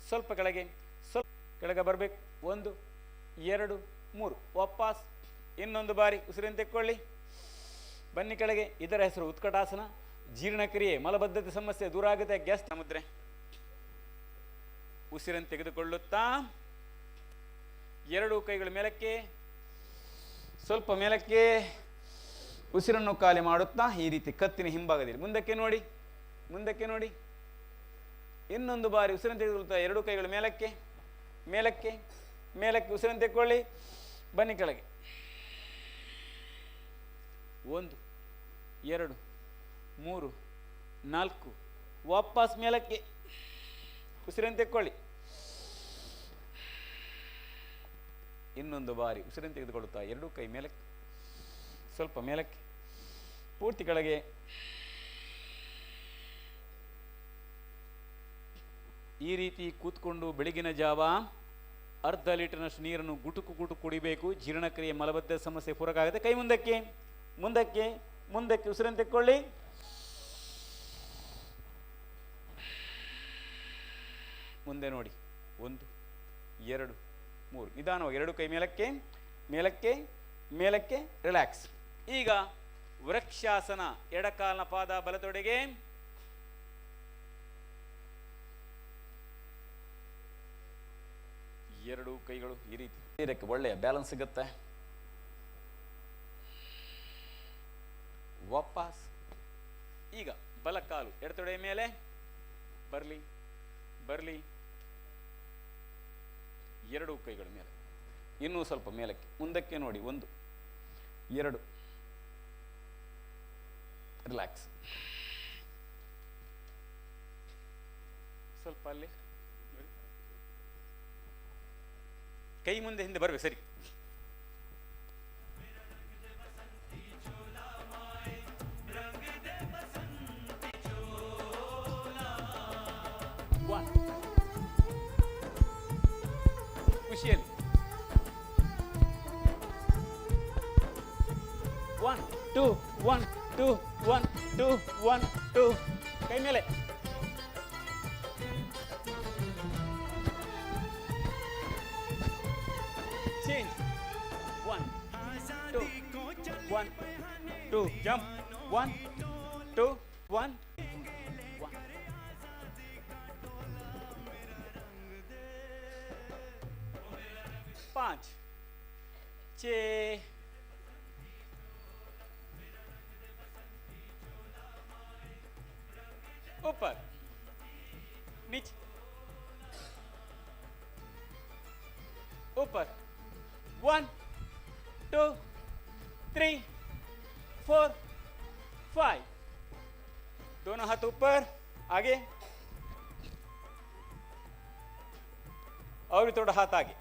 ಸ್ವಲ್ಪ ಕೆಳಗೆ, ಸ್ವಲ್ಪ ಕೆಳಗೆ ಬರಬೇಕು. 1 2 3 ವಾಪಸ್. ಇನ್ನೊಂದು ಬಾರಿ ಉಸಿರನ್ನು ತೆಕ್ಕೊಳ್ಳಿ, ಬನ್ನಿ ಕೆಳಗೆ. ಇದರ ಹೆಸರು ಉತ್ಕಟಾಸನ. ಜೀರ್ಣಕ್ರಿಯೆ, ಮಲಬದ್ಧತೆ ಸಮಸ್ಯೆ ದೂರ ಆಗುತ್ತೆ. ಗ್ಯಾಸ್ ಮುದ್ರೆ. ಉಸಿರನ್ನು ತೆಗೆದುಕೊಳ್ಳುತ್ತಾ 2 ಕೈಗಳು ಮೇಲಕ್ಕೆ, ಸ್ವಲ್ಪ ಮೇಲಕ್ಕೆ, ಉಸಿರನ್ನು ಖಾಲಿ ಮಾಡುತ್ತಾ ಈ ರೀತಿ ಕತ್ತಿನ ಹಿಂಭಾಗದಲ್ಲಿ ಮುಂದಕ್ಕೆ ನೋಡಿ, ಮುಂದಕ್ಕೆ ನೋಡಿ. ಇನ್ನೊಂದು ಬಾರಿ ಉಸಿರನ್ನು ತೆಗೆದುಕೊಳ್ಳುತ್ತಾ 2 ಕೈಗಳು ಮೇಲಕ್ಕೆ, ಮೇಲಕ್ಕೆ, ಮೇಲಕ್ಕೆ. ಉಸಿರನ್ನು ತೆಕ್ಕೊಳ್ಳಿ, ಬನ್ನಿ ಕೆಳಗೆ. 1 2 3 4 ವಾಪಸ್ ಮೇಲಕ್ಕೆ. ಉಸಿರನ್ನು ತೆಕ್ಕೊಳ್ಳಿ. ಇನ್ನೊಂದು ಬಾರಿ ಉಸಿರನ್ನು ತೆಗೆದುಕೊಳ್ಳುತ್ತಾ 2 ಕೈ ಮೇಲಕ್ಕೆ, ಸ್ವಲ್ಪ ಮೇಲಕ್ಕೆ, ಪೂರ್ತಿ ಕೆಳಗೆ. ಈ ರೀತಿ ಕೂತ್ಕೊಂಡು ಬೆಳಗಿನ ಜಾವ ಅರ್ಧ ಲೀಟರ್ನಷ್ಟು ನೀರನ್ನು ಗುಟುಕು ಗುಟುಕು ಕುಡಿಬೇಕು. ಜೀರ್ಣಕ್ರಿಯೆ, ಮಲಬದ್ಧತೆ ಸಮಸ್ಯೆ ಪೂರಕ ಆಗುತ್ತೆ. ಕೈ ಮುಂದಕ್ಕೆ, ಮುಂದಕ್ಕೆ, ಮುಂದಕ್ಕೆ. ಉಸಿರನ್ನು ತೆಕ್ಕೊಳ್ಳಿ. ಮುಂದೆ ನೋಡಿ. 1 2 3 ನಿಧಾನವಾಗಿ 2 ಕೈ ಮೇಲಕ್ಕೆ, ಮೇಲಕ್ಕೆ, ಮೇಲಕ್ಕೆ. ರಿಲ್ಯಾಕ್ಸ್. ಈಗ ವೃಕ್ಷಾಸನ. ಎಡಕಾಲಿನ ಪಾದ ಬಲತೊಡೆಗೆ, ಎರಡು ಕೈಗಳು ಈ ರೀತಿ. ಇದಕ್ಕೆ ಒಳ್ಳೆಯ ಬ್ಯಾಲೆನ್ಸ್ ಸಿಗುತ್ತೆ. ವಾಪಸ್. ಈಗ ಬಲಕಾಲು ಎಡತೊಡೆಯ ಮೇಲೆ ಬರಲಿ, ಬರಲಿ. 2 ಕೈಗಳ ಮೇಲೆ, ಇನ್ನೂ ಸ್ವಲ್ಪ ಮೇಲಕ್ಕೆ, ಮುಂದಕ್ಕೆ ನೋಡಿ. 1 2 ರಿಲ್ಯಾಕ್ಸ್. ಸ್ವಲ್ಪ ಅಲ್ಲಿ ಕೈ ಮುಂದೆ ಹಿಂದೆ ಬರಬೇಕು. ಸರಿ. ಖುಷಿಯಲ್ಲಿ 1 2 1 2 1 2 1 2 ಕೈ ಮೇಲೆ. Change. 1 2 1 2 jump. 1 2 1 1. 5 6 ऊपर नीचे, ऊपर. 1 2 3 4 5. दोनों हाथ ऊपर, आगे और थोड़ा हाथ आगे.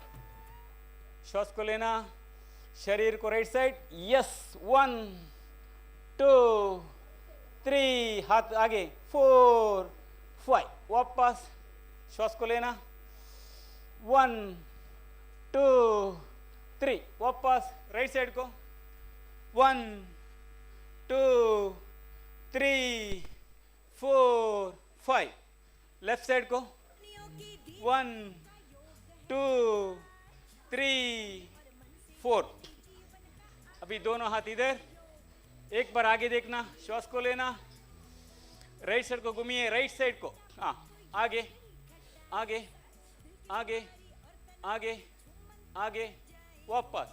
श्वास को लेना, शरीर को राइट साइड. यस. 1 2 3 हाथ आगे. 4 5 वापस. श्वास को लेना. 1 2 3 वापस. राइट साइड को. 1 2 3 4 5. लेफ्ट साइड को. 1 2 3 4. अभी दोनों हाथ इधर. एक बार आगे देखना. श्वास को लेना. राइट साइड को घूमिए. राइट साइड को. हाँ, आगे आगे आगे आगे आगे. वापस.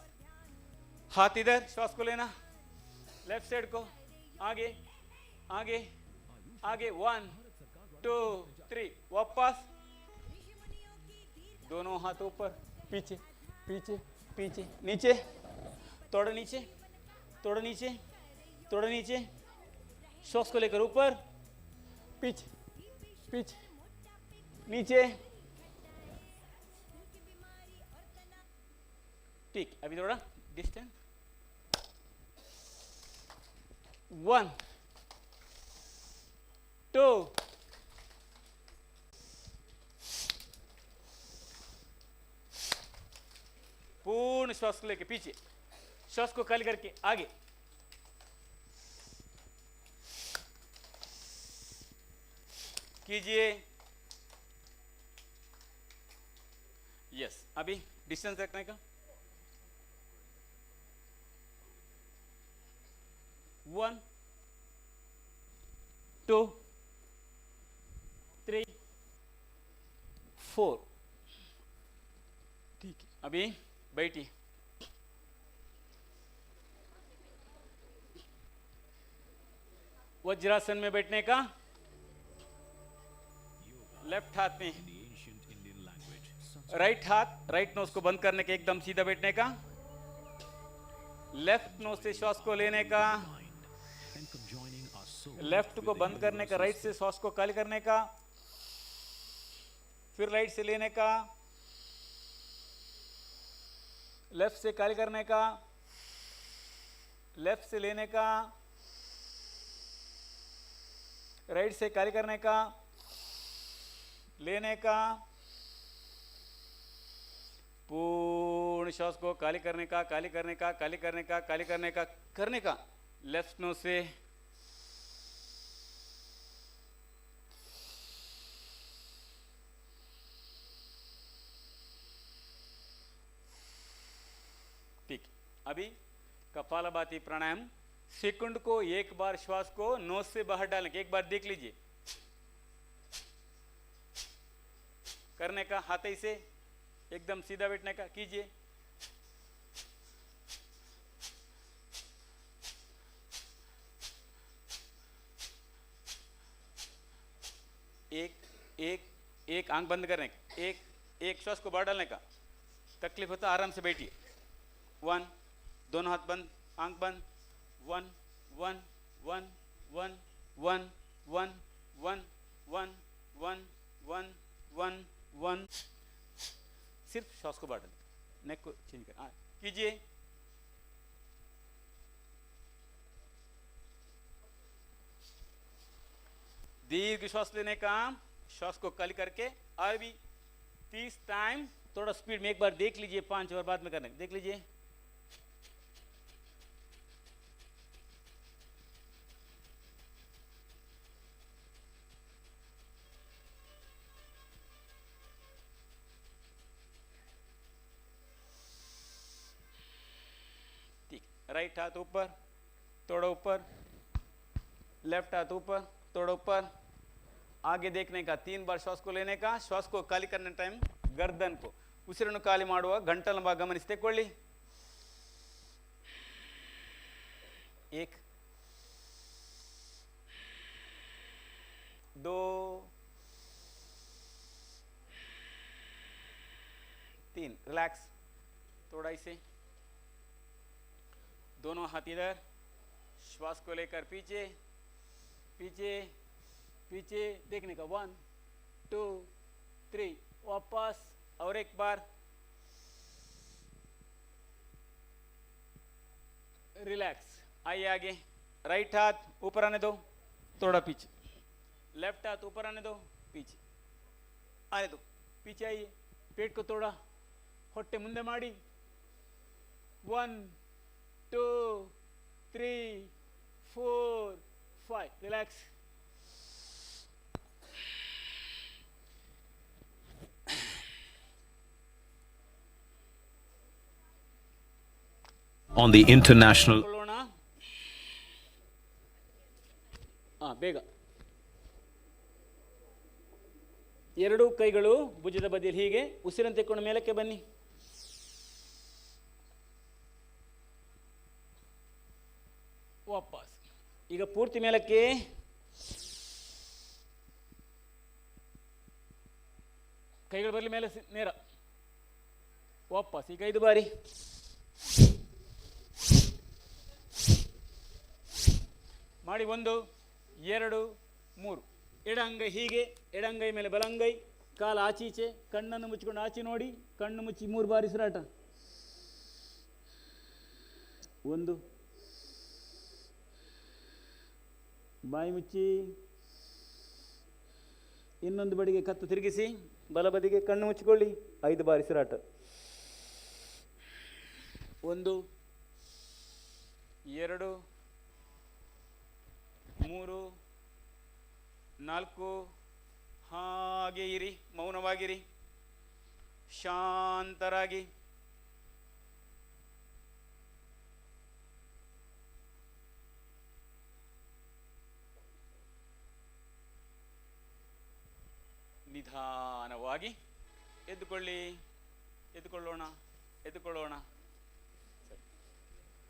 हाथ इधर. श्वास को लेना. लेफ्ट साइड को. आगे आगे आगे. 1 2 3 वापस. दोनों हाथ ऊपर, पीछे पीछे पीछे, नीचे, थोड़ा नीचे, थोड़ा नीचे, थोड़ा नीचे. श्वास को लेकर ऊपर, पीछे पीछे, नीचे. ठीक. अभी थोड़ा डिस्टेंस. 1 2 पूर्ण श्वास को लेके पीछे. श्वास को खाली करके आगे. कीजिए। यस, अभी डिस्टेंस रखने का 1 2 3 4। ठीक है, अभी बैठिए। वज्रासन में बैठने का, लेफ्ट हाथ में राइट हाथ, राइट नोज को बंद करने का, एकदम सीधा बैठने का, लेफ्ट नोज से श्वास को लेने का, लेफ्ट को बंद करने का, राइट से श्वास को खाली करने का, फिर राइट से लेने का, लेफ्ट से खाली करने का, लेफ्ट से लेने का, राइट से खाली करने का, लेने का, पूर्ण श्वास को खाली करने का, खाली करने का, खाली करने का, खाली करने का, करने का, लेफ्ट नोज से ठीक। अभी कपालभाति प्राणायाम, सेकंड को एक बार श्वास को नोज से बाहर डालने का, एक बार देख लीजिए, करने का, हाथ ही से एकदम सीधा बैठने का, कीजिए। एक आंख बंद करने का, एक श्वास को बाहर डालने का, तकलीफ होता आराम से बैठिए। 1, दोनों हाथ बंद, आंख बंद, 1 1 1 1 1 1 1 1 1 1 1 1। सिर्फ श्वास को बाहर डालें, नेक को चेंज कर, कीजिए। दीर्घ श्वास लेने का, श्वास को खाली करके, और भी 30 टाइम, थोड़ा स्पीड में एक बार देख लीजिए, 5 और बाद में करने, देख लीजिए। राइट हाथ ऊपर, थोड़ा ऊपर, लेफ्ट हाथ ऊपर, थोड़ा ऊपर, आगे देखने का, 3 बार श्वास को लेने का, श्वास को खाली करने टाइम गर्दन को, ಉಸಿರನ್ನು ಖಾಲಿ ಮಾಡುವ ಗಂಟಲ ಭಾಗ ಗಮನಿಸಿಕೊಳ್ಳಿ। 1 2 3, रिलैक्स थोड़ा इसे, दोनों हाथ इधर, श्वास को लेकर पीछे पीछे पीछे देखने का, 1 2 3, वापस, और एक बार, रिलैक्स। आइए आगे, राइट हाथ ऊपर आने दो, थोड़ा पीछे, लेफ्ट हाथ ऊपर आने दो, पीछे आने दो, पीछे आइए, पेट को थोड़ा ಹೊಟ್ಟೆ ಮುಂದೆ ಮಾಡಿ, 1 2 3 4 5, रिलैक्स। On the international ಬೇಗ ಎರಡೂ ಕೈಗಳು ಭುಜದ ಬದಿಯಲ್ಲಿ ಹೀಗೆ, ಉಸಿರನ್ನು ತೆಕ್ಕೊಂಡು ಮೇಲಕ್ಕೆ ಬನ್ನಿ, ವಾಪಸ್, ಈಗ ಪೂರ್ತಿ ಮೇಲಕ್ಕೆ, ಕೈಗಳು ಬರಲಿ ಮೇಲೆ ನೇರ, ವಾಪಸ್, ಈಗ 5 ಬಾರಿ, ಮಾಡಿ 1 2 3, ಎಡಂಗೈ ಹೀಗೆ, ಎಡಂಗೈ ಮೇಲೆ ಬಲಂಗೈ, ಕಾಲ ಆಚೀಚೆ, ಕಣ್ಣನ್ನು ಮುಚ್ಚಿಕೊಂಡು ಆಚೆ ನೋಡಿ, ಕಣ್ಣು ಮುಚ್ಚಿ 3 ಬಾರಿ ಉಸಿರಾಟ, 1, ಬಾಯಿ ಮುಚ್ಚಿ, ಇನ್ನೊಂದು ಬದಿಗೆ ಕತ್ತು ತಿರುಗಿಸಿ, ಬಲ ಬದಿಗೆ ಕಣ್ಣು ಮುಚ್ಚಿಕೊಳ್ಳಿ, 5 ಬಾರಿ ಉಸಿರಾಟ, 1 2 3 4 ಹಾಗೆ ಇರಿ, ಮೌನವಾಗಿರಿ, ಶಾಂತರಾಗಿ. ನಿಧಾನವಾಗಿ ಎದ್ದುಕೊಳ್ಳಿ, ಎದ್ದುಕೊಳ್ಳೋಣ.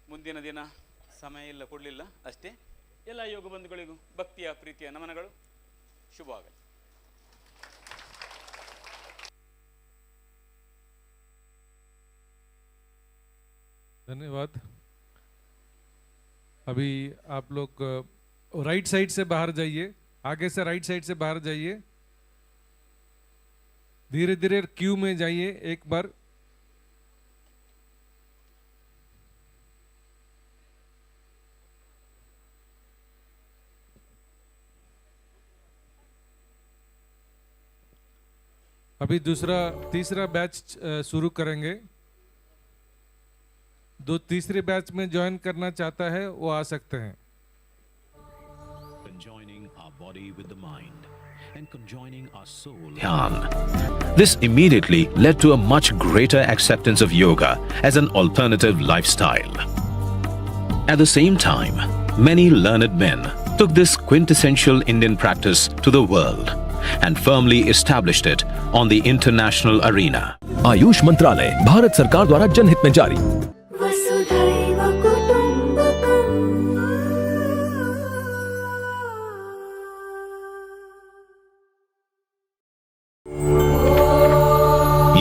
ಮುಂದಿನ ದಿನ ಸಮಯ ಇಲ್ಲ, ಕೊಡಲಿಲ್ಲ ಅಷ್ಟೇ. ಎಲ್ಲ ಯೋಗ ಬಂಧುಗಳಿಗೂ ಭಕ್ತಿಯ ಪ್ರೀತಿಯ ನಮನಗಳು. ಶುಭವಾಗಲಿ. धन्यवाद. अभी आप लोग राइट साइड से बाहर जाइए, आगे से राइट साइड से बाहर जाइए, धीरे धीरे क्यू में जाइए. एक बार अभी तीसरा बैच शुरू करेंगे. जो तीसरे बैच में ज्वाइन करना चाहता है वो आ सकते हैं. Conjoining our body with the mind and conjoining our soul. Dhyan. This immediately led to a much greater acceptance of yoga as an alternative lifestyle. At the same time, many learned men took this quintessential Indian practice to the world and firmly established it on the international arena. Ayush मंत्रालय भारत सरकार द्वारा जनहित में जारी.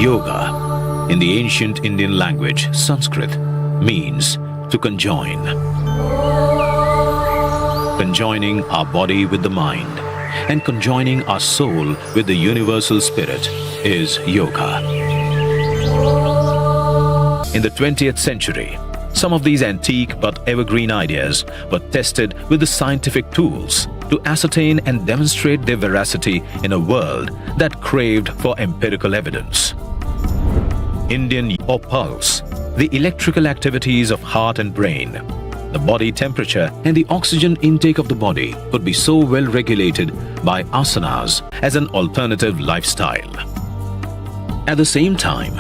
Yoga, in the ancient Indian language Sanskrit, means to conjoin. Conjoining our body with the mind and conjoining our soul with the universal spirit is yoga. In the 20th century, some of these antique but evergreen ideas were tested with the scientific tools to ascertain and demonstrate their veracity in a world that craved for empirical evidence. Indian or pulse, the electrical activities of heart and brain, the body temperature and the oxygen intake of the body could be so well regulated by asanas as an alternative lifestyle. At the same time,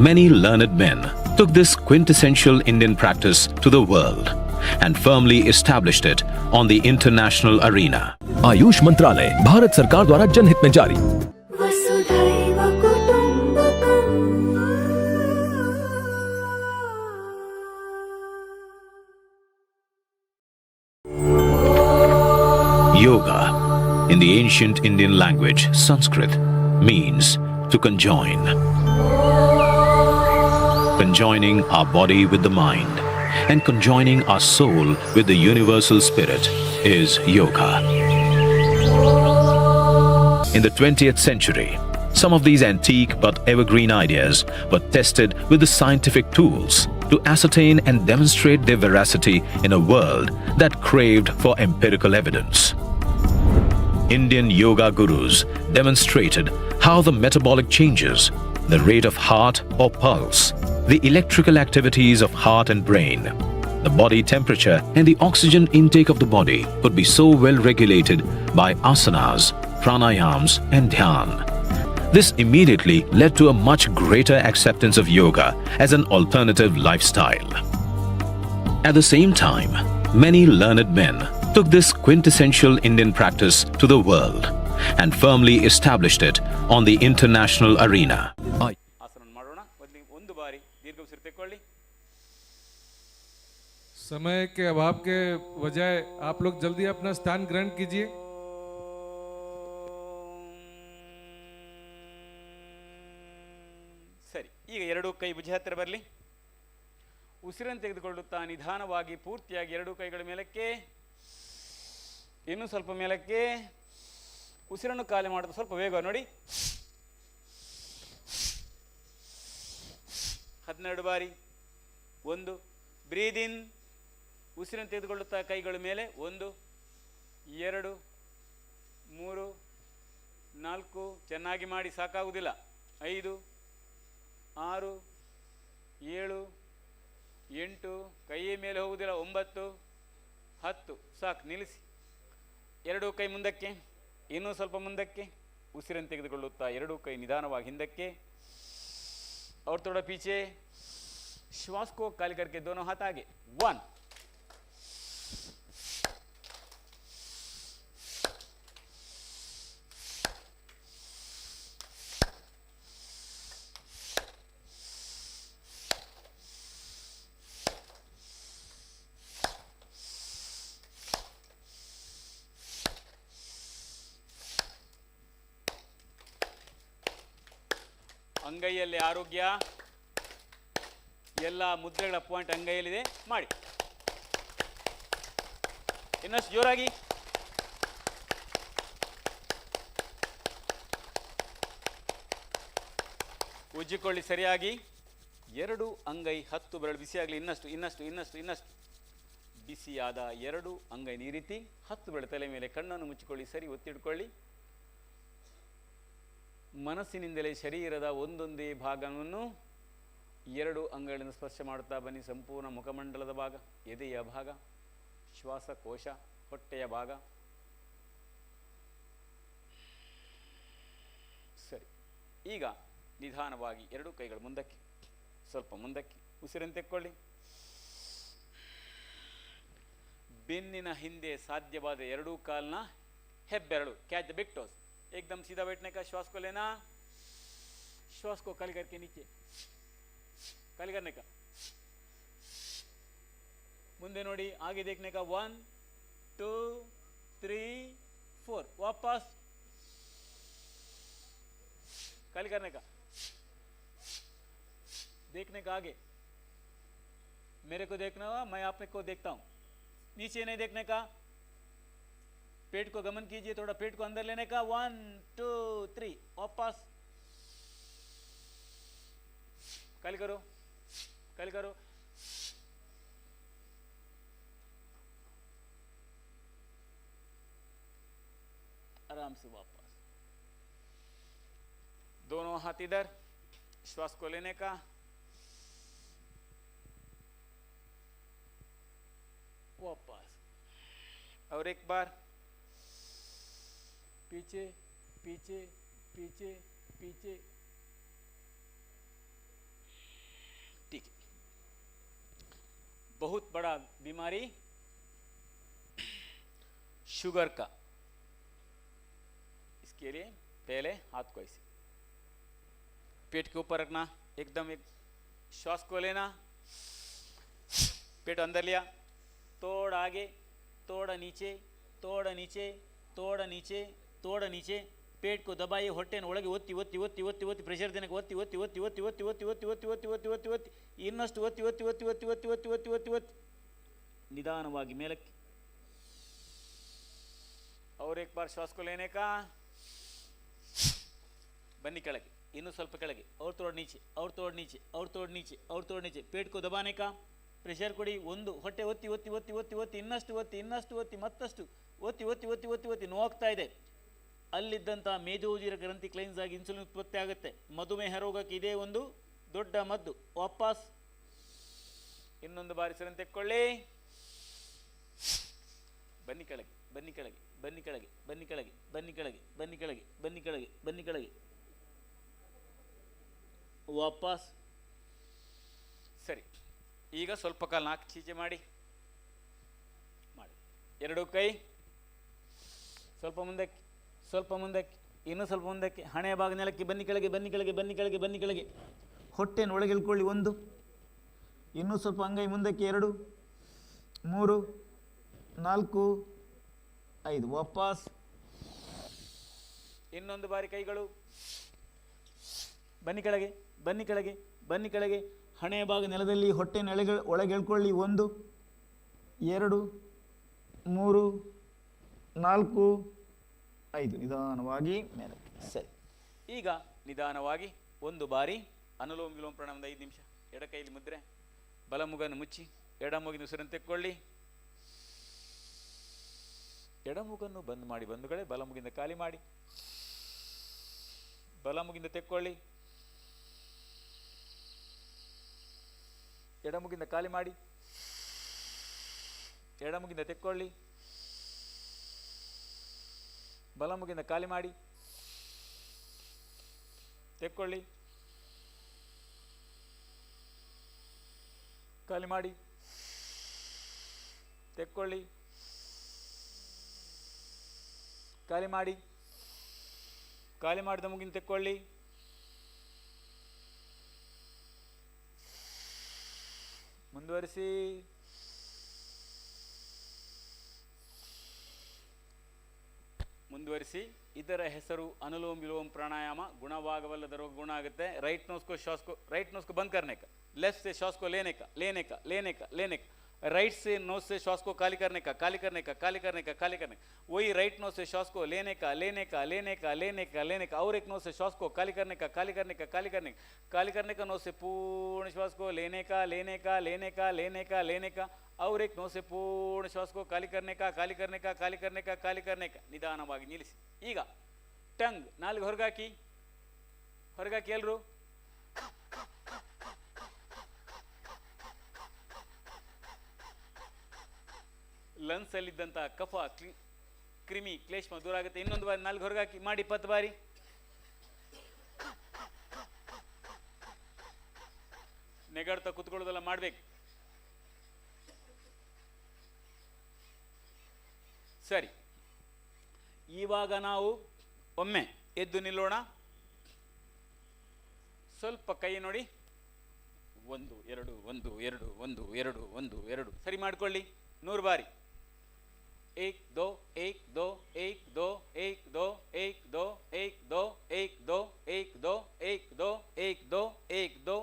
many learned men took this quintessential Indian practice to the world and firmly established it on the international arena. Ayush मंत्रालय भारत सरकार द्वारा जनहित में जारी. Yoga, in the ancient Indian language Sanskrit, means to conjoin. Conjoining our body with the mind and conjoining our soul with the universal spirit is yoga. In the 20th century, some of these antique but evergreen ideas were tested with the scientific tools to ascertain and demonstrate their veracity in a world that craved for empirical evidence. Indian yoga gurus demonstrated how the metabolic changes, the rate of heart or pulse, the electrical activities of heart and brain, the body temperature and the oxygen intake of the body could be so well regulated by asanas, pranayams and dhyan. This immediately led to a much greater acceptance of yoga as an alternative lifestyle. At the same time, many learned men took this quintessential Indian practice to the world and firmly established it on the international arena. ಆಸನ ಮಾಡೋಣ. ಒಂದು ಬಾರಿ ದೀರ್ಘ ಉಸಿರು ತೆಕ್ಕೊಳ್ಳಿ. समय के अभाव के बजाय आप लोग जल्दी अपना स्थान ग्रहण कीजिए. ಸರಿ, ಈಗ ಎರಡೂ ಕೈ ಭುಜ ಹತ್ತಿರ ಬರಲಿ. ಉಸಿರನ್ನು ತೆಗೆದುಕೊಳ್ಳುತ್ತಾ ನಿಧಾನವಾಗಿ ಪೂರ್ತಿಯಾಗಿ ಎರಡೂ ಕೈಗಳ ಮೇಲಕ್ಕೆ, ಇನ್ನೂ ಸ್ವಲ್ಪ ಮೇಲಕ್ಕೆ. ಉಸಿರನ್ನು ಖಾಲಿ ಮಾಡೋದು ಸ್ವಲ್ಪ ವೇಗ ನೋಡಿ. 12 ಬಾರಿ. 1, ಬ್ರೀದ್ ಇನ್. ಉಸಿರನ್ನು ತೆಗೆದುಕೊಳ್ಳುತ್ತಾ ಕೈಗಳ ಮೇಲೆ. 1, 2, 3, 4. ಚೆನ್ನಾಗಿ ಮಾಡಿ, ಸಾಕಾಗುವುದಿಲ್ಲ. 5, 6, 7, 8. ಕೈಯೇ ಮೇಲೆ ಹೋಗುವುದಿಲ್ಲ. 9, 10. ಸಾಕು, ನಿಲ್ಲಿಸಿ. ಎರಡೂ ಕೈ ಮುಂದಕ್ಕೆ, ಇನ್ನೂ ಸ್ವಲ್ಪ ಮುಂದಕ್ಕೆ. ಉಸಿರನ್ನು ತೆಗೆದುಕೊಳ್ಳುತ್ತಾ ಎರಡೂ ಕೈ ನಿಧಾನವಾಗಿ ಹಿಂದಕ್ಕೆ और थोड़ा पीछे श्वास को खाली करके दोनों हाथ आगे 1 ಅಂಗೈಯಲ್ಲಿ ಆರೋಗ್ಯ ಎಲ್ಲ ಮುದ್ರೆಗಳ ಪಾಯಿಂಟ್ ಅಂಗೈಯಲ್ಲಿದೆ ಮಾಡಿ ಇನ್ನಷ್ಟು ಜೋರಾಗಿ ಉಜ್ಜಿಕೊಳ್ಳಿ ಸರಿಯಾಗಿ ಎರಡು ಅಂಗೈ 10 ಬೆರಳು ಬಿಸಿಯಾಗಲಿ ಇನ್ನಷ್ಟು ಬಿಸಿಯಾದ ಎರಡು ಅಂಗೈ ಈ ರೀತಿ 10 ಬೆರಳು ತಲೆ ಮೇಲೆ ಕಣ್ಣನ್ನು ಮುಚ್ಚಿಕೊಳ್ಳಿ ಸರಿ ಒತ್ತಿಡ್ಕೊಳ್ಳಿ ಮನಸ್ಸಿನಿಂದಲೇ ಶರೀರದ ಒಂದೊಂದೇ ಭಾಗವನ್ನು ಎರಡು ಅಂಗಗಳಿಂದ ಸ್ಪರ್ಶ ಮಾಡುತ್ತಾ ಬನ್ನಿ ಸಂಪೂರ್ಣ ಮುಖಮಂಡಲದ ಭಾಗ ಎದೆಯ ಭಾಗ ಶ್ವಾಸಕೋಶ ಹೊಟ್ಟೆಯ ಭಾಗ ಸರಿ ಈಗ ನಿಧಾನವಾಗಿ ಎರಡು ಕೈಗಳು ಮುಂದಕ್ಕೆ ಸ್ವಲ್ಪ ಮುಂದಕ್ಕೆ ಉಸಿರನ್ನು ತೆಕ್ಕೊಳ್ಳಿ ಬೆನ್ನಿನ ಹಿಂದೆ ಸಾಧ್ಯವಾದ ಎರಡೂ ಕಾಲ್ನ ಹೆಬ್ಬೆರಳು ಕ್ಯಾಚ್ ದ ಬಿಗ್ टोस एकदम सीधा बैठने का श्वास को लेना श्वास को खाली करके नीचे खाली करने का मुंदे नोड़ी आगे देखने का 1 2 3 4 वापस खाली करने का देखने का आगे मेरे को देखना हुआ मैं आप को देखता हूं नीचे नहीं देखने का पेट को गमन कीजिए थोड़ा पेट को अंदर लेने का 1 2 3 वापस खाली करो आराम से वापस दोनों हाथ इधर श्वास को लेने का वापस और एक बार पीछे पीछे पीछे पीछे ठीक है बहुत बड़ा बीमारी शुगर का इसके लिए पहले हाथ को ऐसे पेट के ऊपर रखना एकदम एक श्वास को लेना पेट अंदर लिया थोड़ा आगे थोड़ा नीचे थोड़ा नीचे थोड़ा नीचे थोड़ा नीचे पेट को दबाइए ಹೊಟ್ಟೆನ ಒಳಗೆ ಒತ್ತಿ ಒತ್ತಿ ಒತ್ತಿ ಒತ್ತಿ ಒತ್ತಿ ಪ್ರೆಷರ್ ದೇನಕ್ಕೆ ಒತ್ತಿ ಒತ್ತಿ ಒತ್ತಿ ಒತ್ತಿ ಒತ್ತಿ ಒತ್ತಿ ಒತ್ತಿ ಒತ್ತಿ ಒತ್ತಿ ಒತ್ತಿ ಒತ್ತಿ ಒತ್ತಿ ಇನ್ನಷ್ಟು ಒತ್ತಿ ಒತ್ತಿ ಒತ್ತಿ ಒತ್ತಿ ಒತ್ತಿ ಒತ್ತಿ ಒತ್ತಿ ಒತ್ತಿ ಒತ್ತಿ ನಿಧಾನವಾಗಿ ಮೇಲಕ್ಕೆ और एक बार श्वास को लेने का बन्नी ಕೆಳಗೆ ಇನ್ನು ಸ್ವಲ್ಪ ಕೆಳಗೆ और थोड़ा नीचे और थोड़ा नीचे और थोड़ा नीचे और थोड़ा नीचे पेट को दबाने का ಪ್ರೆಷರ್ ಕೊಡಿ ಒಂದು ಹೊಟ್ಟೆ ಒತ್ತಿ ಒತ್ತಿ ಒತ್ತಿ ಒತ್ತಿ ಒತ್ತಿ ಇನ್ನಷ್ಟು ಒತ್ತಿ ಮತ್ತಷ್ಟು ಒತ್ತಿ ಒತ್ತಿ ಒತ್ತಿ ಒತ್ತಿ ಒತ್ತಿ ನೋವಾಗ್ತಾ ಇದೆ ಅಲ್ಲಿದ್ದಂಥ ಮೇದೋಜಿರ ಗ್ರಂಥಿ ಕ್ಲೈನ್ಸ್ ಆಗಿ ಇನ್ಸುಲಿನ್ ಉತ್ಪತ್ತಿ ಆಗುತ್ತೆ ಮಧುಮೇಹ ರೋಗಕ್ಕೆ ಇದೇ ಒಂದು ದೊಡ್ಡ ಮದ್ದು ವಾಪಸ್ ಇನ್ನೊಂದು ಬಾರಿ ಸರನ್ನು ತೆಕ್ಕೊಳ್ಳಿ ಬನ್ನಿ ಕೆಳಗೆ ಬನ್ನಿ ಕೆಳಗೆ ಬನ್ನಿ ಕೆಳಗೆ ಬನ್ನಿ ಕೆಳಗೆ ಬನ್ನಿ ಕೆಳಗೆ ಬನ್ನಿ ಕೆಳಗೆ ಬನ್ನಿ ಕೆಳಗೆ ಬನ್ನಿ ಕೆಳಗೆ ವಾಪಸ್ ಸರಿ ಈಗ ಸ್ವಲ್ಪ ಕಾಲ ನಾಲ್ಕು ಚೀಚೆ ಮಾಡಿ ಎರಡು ಕೈ ಸ್ವಲ್ಪ ಮುಂದಕ್ಕೆ ಇನ್ನೂ ಸ್ವಲ್ಪ ಮುಂದಕ್ಕೆ ಹಣೆಯ ಭಾಗ ನೆಲಕ್ಕೆ ಬನ್ನಿ ಕೆಳಗೆ ಬನ್ನಿ ಕೆಳಗೆ ಬನ್ನಿ ಕೆಳಗೆ ಬನ್ನಿ ಕೆಳಗೆ ಹೊಟ್ಟೆಯನ್ನು ಒಳಗೆ ಇಳ್ಕೊಳ್ಳಿ ಒಂದು ಇನ್ನೂ ಸ್ವಲ್ಪ ಅಂಗೈ ಮುಂದಕ್ಕೆ 2 3 4 5 ವಾಪಸ್ ಇನ್ನೊಂದು ಬಾರಿ ಕೈಗಳು ಬನ್ನಿ ಕೆಳಗೆ ಬನ್ನಿ ಕೆಳಗೆ ಬನ್ನಿ ಕೆಳಗೆ ಹಣೆಯ ಭಾಗ ನೆಲದಲ್ಲಿ ಹೊಟ್ಟೆಯನ್ನು ಒಳಗೆ ಎಳ್ಕೊಳ್ಳಿ 1 2 3 4 5 ನಿಧಾನವಾಗಿ ಮೇಲೆ ಸರಿ ಈಗ ನಿಧಾನವಾಗಿ ಒಂದು ಬಾರಿ ಅನುಲೋಮ ವಿಲೋಮ ಪ್ರಾಣಾಯಾಮದ 5 ನಿಮಿಷ ಎಡ ಕೈಯಲ್ಲಿ ಮುದ್ರೆ ಬಲ ಮೂಗನ್ನು ಮುಚ್ಚಿ ಎಡ ಮೂಗಿನ ಉಸಿರನ್ನು ತೆಕ್ಕೊಳ್ಳಿ ಎಡ ಮೂಗನ್ನು ಬಂದ್ ಮಾಡಿ ಬಂಧುಗಳೇ ಬಲ ಮೂಗಿಂದ ಖಾಲಿ ಮಾಡಿ ಬಲ ಮೂಗಿಂದ ತೆಕ್ಕೊಳ್ಳಿ ಎಡ ಮೂಗಿಂದ ಖಾಲಿ ಮಾಡಿ ಎಡ ಮೂಗಿಂದ ತೆಕ್ಕೊಳ್ಳಿ ಬಲ ಮೂಗಿಂದ ಖಾಲಿ ಮಾಡಿ ತೆಕ್ಕೊಳ್ಳಿ, ಖಾಲಿ ಮಾಡಿ, ತೆಕ್ಕೊಳ್ಳಿ, ಖಾಲಿ ಮಾಡಿ, ಖಾಲಿ ಮಾಡಿದ ಮುಗಿನ ತೆಕ್ಕೊಳ್ಳಿ, ಮುಂದುವರಿಸಿ, ಮುಂದುವರಿಸಿ. ಇದರ ಹೆಸರು ಅನುಲೋಮ್ ವಿಲೋಮ್ ಪ್ರಾಣಾಯಾಮ. ಗುಣವಾಗವಲ್ಲದ ರೋಗ ಗುಣ ಆಗುತ್ತೆ. राइट नोज को श्वास को, राइट नोज को बंद करने का, लेफ्ट से श्वास को लेने का, लेने का, लेने का, लेने का, राइट से नोज से श्वास को खाली करने का, खाली करने का, खाली करने का, खाली करने का, वही राइट नोज से श्वास को लेने का, लेने का, लेने का, लेने का, लेने का, और एक नोज से श्वास को खाली करने का, खाली करने का, खाली करने का, खाली करने का, नोज से पूर्ण श्वास को लेने का, लेने का, लेने का, लेने का, लेने का, और एक नोज से पूर्ण श्वास को खाली करने का, खाली करने का, खाली करने का, खाली करने का. ನಿಧಾನವಾಗಿ ನಿಲ್ಲಿಸಿ. ಈಗ ಟಂಗ್ ನಾಲ್ಗೆ ಹೊರಗಾಕಿ, ಹೊರಗಾಕಿ ಎಲ್ಲರೂ. ಲಂಗ್ಸ್ ಅಲ್ಲಿದ್ದಂಥ ಕಫ, ಕ್ರಿಮಿ, ಕ್ಲೇಶ್ಮ ದೂರ ಆಗುತ್ತೆ. ಇನ್ನೊಂದು ಬಾರಿ ನಾಲ್ಗೆ ಹೊರಗಾಕಿ ಮಾಡಿ 20 ಬಾರಿ. ನೆಗಾಡ್ತಾ ಕುತ್ಕೊಳ್ಳೋದೆಲ್ಲ ಮಾಡ್ಬೇಕು. ಸರಿ, ಇವಾಗ ನಾವು ಒಮ್ಮೆ ಎದ್ದು ನಿಲ್ಲೋಣ. ಸ್ವಲ್ಪ ಕೈ ನೋಡಿ. 1 2 1 2 1 2 1 2 ಸರಿ ಮಾಡ್ಕೊಳ್ಳಿ 100 ಬಾರಿ. 1 2 1 2 1 2 1 2 1 2 1 2 1 2 1 2 1 2 1 2 1 2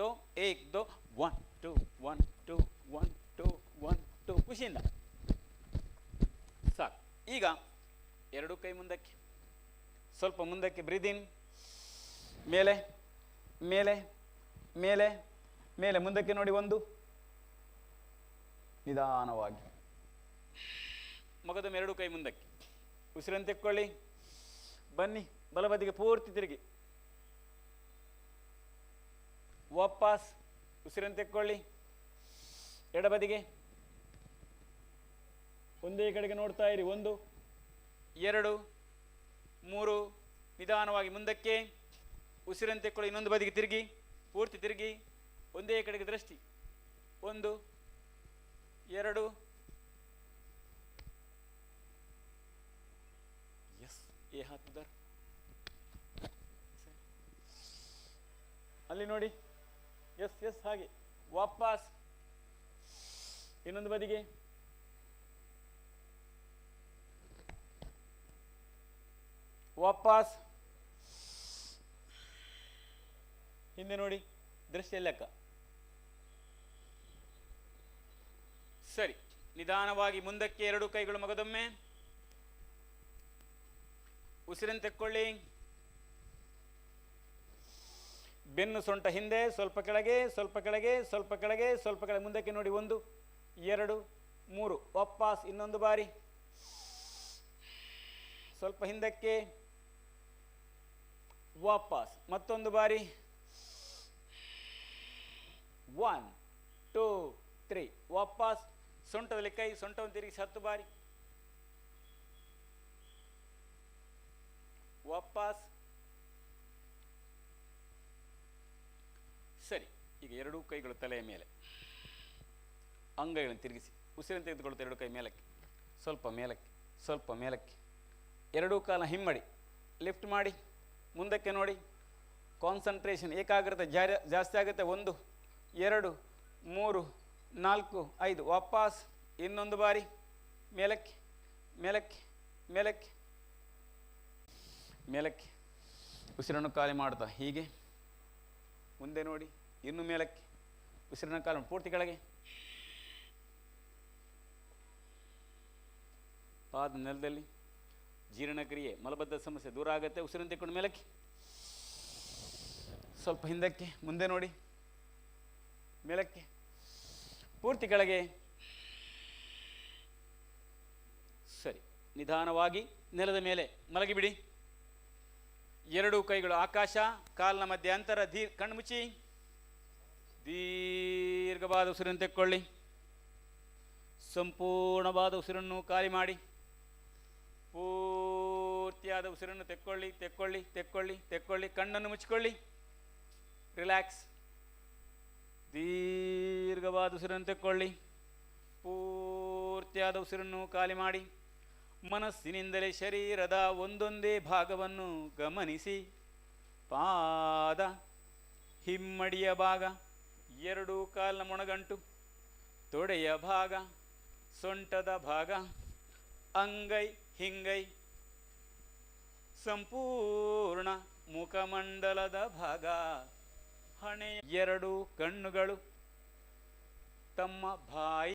1 2 1 2 1 2 1 2 1 2 1 2 ಖುಷಿಯಿಂದ ಸಾಕು. ಈಗ ಎರಡು ಕೈ ಮುಂದಕ್ಕೆ, ಸ್ವಲ್ಪ ಮುಂದಕ್ಕೆ. ಬ್ರೀದ್ ಇನ್, ಮೇಲೆ ಮೇಲೆ ಮೇಲೆ ಮೇಲೆ, ಮುಂದಕ್ಕೆ ನೋಡಿ. 1 ನಿಧಾನವಾಗಿ. ಮಗದೊಮ್ಮೆ ಎರಡು ಕೈ ಮುಂದಕ್ಕೆ. ಉಸಿರನ್ನು ತೆಕ್ಕೊಳ್ಳಿ. ಬನ್ನಿ ಬಲಬದಿಗೆ ಪೂರ್ತಿ ತಿರುಗಿ. ವಾಪಸ್ ಉಸಿರನ್ನು ತೆಕ್ಕೊಳ್ಳಿ. ಎಡಬದಿಗೆ ಒಂದೇ ಕಡೆಗೆ ನೋಡ್ತಾ ಇರಿ. 1 2 3 ನಿಧಾನವಾಗಿ ಮುಂದಕ್ಕೆ. ಉಸಿರನ್ನು ತೆಕ್ಕೊಳ್ಳಿ. ಇನ್ನೊಂದು ಬದಿಗೆ ತಿರುಗಿ, ಪೂರ್ತಿ ತಿರುಗಿ. ಒಂದೇ ಕಡೆಗೆ ದೃಷ್ಟಿ. 1 2 यस, ये हाथ उधर, ಅಲ್ಲಿ ನೋಡಿ. ಎಸ್ ಎಸ್, ಹಾಗೆ ವಾಪಸ್ ಇನ್ನೊಂದು ಬದಿಗೆ. ವಾಪಸ್ ಹಿಂದೆ ನೋಡಿ. ದೃಷ್ಟಿ ಲೆಕ್ಕ. ಸರಿ, ನಿಧಾನವಾಗಿ ಮುಂದಕ್ಕೆ. ಎರಡು ಕೈಗಳು ಮಗದೊಮ್ಮೆ. ಉಸಿರನ್ನು ತೆಕ್ಕೊಳ್ಳಿ. ಬೆನ್ನು ಸೊಂಟ ಹಿಂದೆ, ಸ್ವಲ್ಪ ಕೆಳಗೆ, ಸ್ವಲ್ಪ ಕೆಳಗೆ, ಸ್ವಲ್ಪ ಕೆಳಗೆ, ಸ್ವಲ್ಪ ಕೆಳಗೆ. ಮುಂದಕ್ಕೆ ನೋಡಿ. 1 2 3 ವಾಪಸ್ ಇನ್ನೊಂದು ಬಾರಿ. ಸ್ವಲ್ಪ ಹಿಂದಕ್ಕೆ, ವಾಪಸ್ ಮತ್ತೊಂದು ಬಾರಿ. 1 2 3 ವಾಪಸ್. ಸೊಂಟದಲ್ಲಿ ಕೈ, ಸೊಂಟವನ್ನು ತಿರುಗಿಸಿ 10 ಬಾರಿ. ವಾಪಸ್. ಸರಿ, ಈಗ ಎರಡೂ ಕೈಗಳು ತಲೆಯ ಮೇಲೆ, ಅಂಗೈಗಳನ್ನು ತಿರುಗಿಸಿ. ಉಸಿರನ್ನು ತೆಗೆದುಕೊಳ್ತಾ ಎರಡು ಕೈ ಮೇಲಕ್ಕೆ, ಸ್ವಲ್ಪ ಮೇಲಕ್ಕೆ, ಸ್ವಲ್ಪ ಮೇಲಕ್ಕೆ. ಎರಡೂ ಕಾಲ ಹಿಮ್ಮಡಿ, ಲಿಫ್ಟ್ ಮಾಡಿ. ಮುಂದಕ್ಕೆ ನೋಡಿ. ಕಾನ್ಸಂಟ್ರೇಷನ್, ಏಕಾಗ್ರತೆ ಜಾಸ್ತಿ ಆಗುತ್ತೆ. 1 2 3 4 5 ವಾಪಸ್. ಇನ್ನೊಂದು ಬಾರಿ. ಮೇಲಕ್ಕೆ ಮೇಲಕ್ಕೆ ಮೇಲಕ್ಕೆ ಮೇಲಕ್ಕೆ. ಉಸಿರನ್ನು ಖಾಲಿ ಮಾಡ್ತಾ ಹೀಗೆ ಮುಂದೆ ನೋಡಿ. ಇನ್ನು ಮೇಲಕ್ಕೆ. ಉಸಿರನ್ನು ಖಾಲಿ ಪೂರ್ತಿ ಕೆಳಗೆ. ಪಾದ ನೆಲದಲ್ಲಿ. ಜೀರ್ಣಕ್ರಿಯೆ, ಮಲಬದ್ಧ ಸಮಸ್ಯೆ ದೂರ ಆಗುತ್ತೆ. ಉಸಿರನ್ನು ತೆಕ್ಕೊಂಡು ಮೇಲಕ್ಕೆ, ಸ್ವಲ್ಪ ಹಿಂದಕ್ಕೆ. ಮುಂದೆ ನೋಡಿ. ಮೇಲಕ್ಕೆ, ಪೂರ್ತಿ ಕೆಳಗೆ. ಸರಿ, ನಿಧಾನವಾಗಿ ನೆಲದ ಮೇಲೆ ಮಲಗಿಬಿಡಿ. ಎರಡು ಕೈಗಳು ಆಕಾಶ, ಕಾಲಿನ ಮಧ್ಯೆ ಅಂತರ. ಕಣ್ಣು ಮುಚ್ಚಿ ದೀರ್ಘವಾದ ಉಸಿರನ್ನು ತೆಕ್ಕೊಳ್ಳಿ. ಸಂಪೂರ್ಣವಾದ ಉಸಿರನ್ನು ಖಾಲಿ ಮಾಡಿ. ಪೂರ್ತಿಯಾಗಿ ಪೂರ್ತಿಯಾದ ಉಸಿರನ್ನು ತೆಕ್ಕೊಳ್ಳಿ ತೆಕ್ಕೊಳ್ಳಿ ತೆಕ್ಕೊಳ್ಳಿ ತೆಕ್ಕೊಳ್ಳಿ. ಕಣ್ಣನ್ನು ಮುಚ್ಚಿಕೊಳ್ಳಿ. ರಿಲ್ಯಾಕ್ಸ್. ದೀರ್ಘವಾದ ಉಸಿರನ್ನು ತೆಕ್ಕೊಳ್ಳಿ. ಪೂರ್ತಿಯಾದ ಉಸಿರನ್ನು ಖಾಲಿ ಮಾಡಿ. ಮನಸ್ಸಿನಿಂದಲೇ ಶರೀರದ ಒಂದೊಂದೇ ಭಾಗವನ್ನು ಗಮನಿಸಿ. ಪಾದ, ಹಿಮ್ಮಡಿಯ ಭಾಗ, ಎರಡು ಕಾಲಿನ ಮೊಣಗಂಟು, ತೊಡೆಯ ಭಾಗ, ಸೊಂಟದ ಭಾಗ, ಅಂಗೈ ಹಿಂಗೈ, ಸಂಪೂರ್ಣ ಮುಖಮಂಡಲದ ಭಾಗ, ಹಣೆ, ಎರಡು ಕಣ್ಣುಗಳು, ತಮ್ಮ ಬಾಯಿ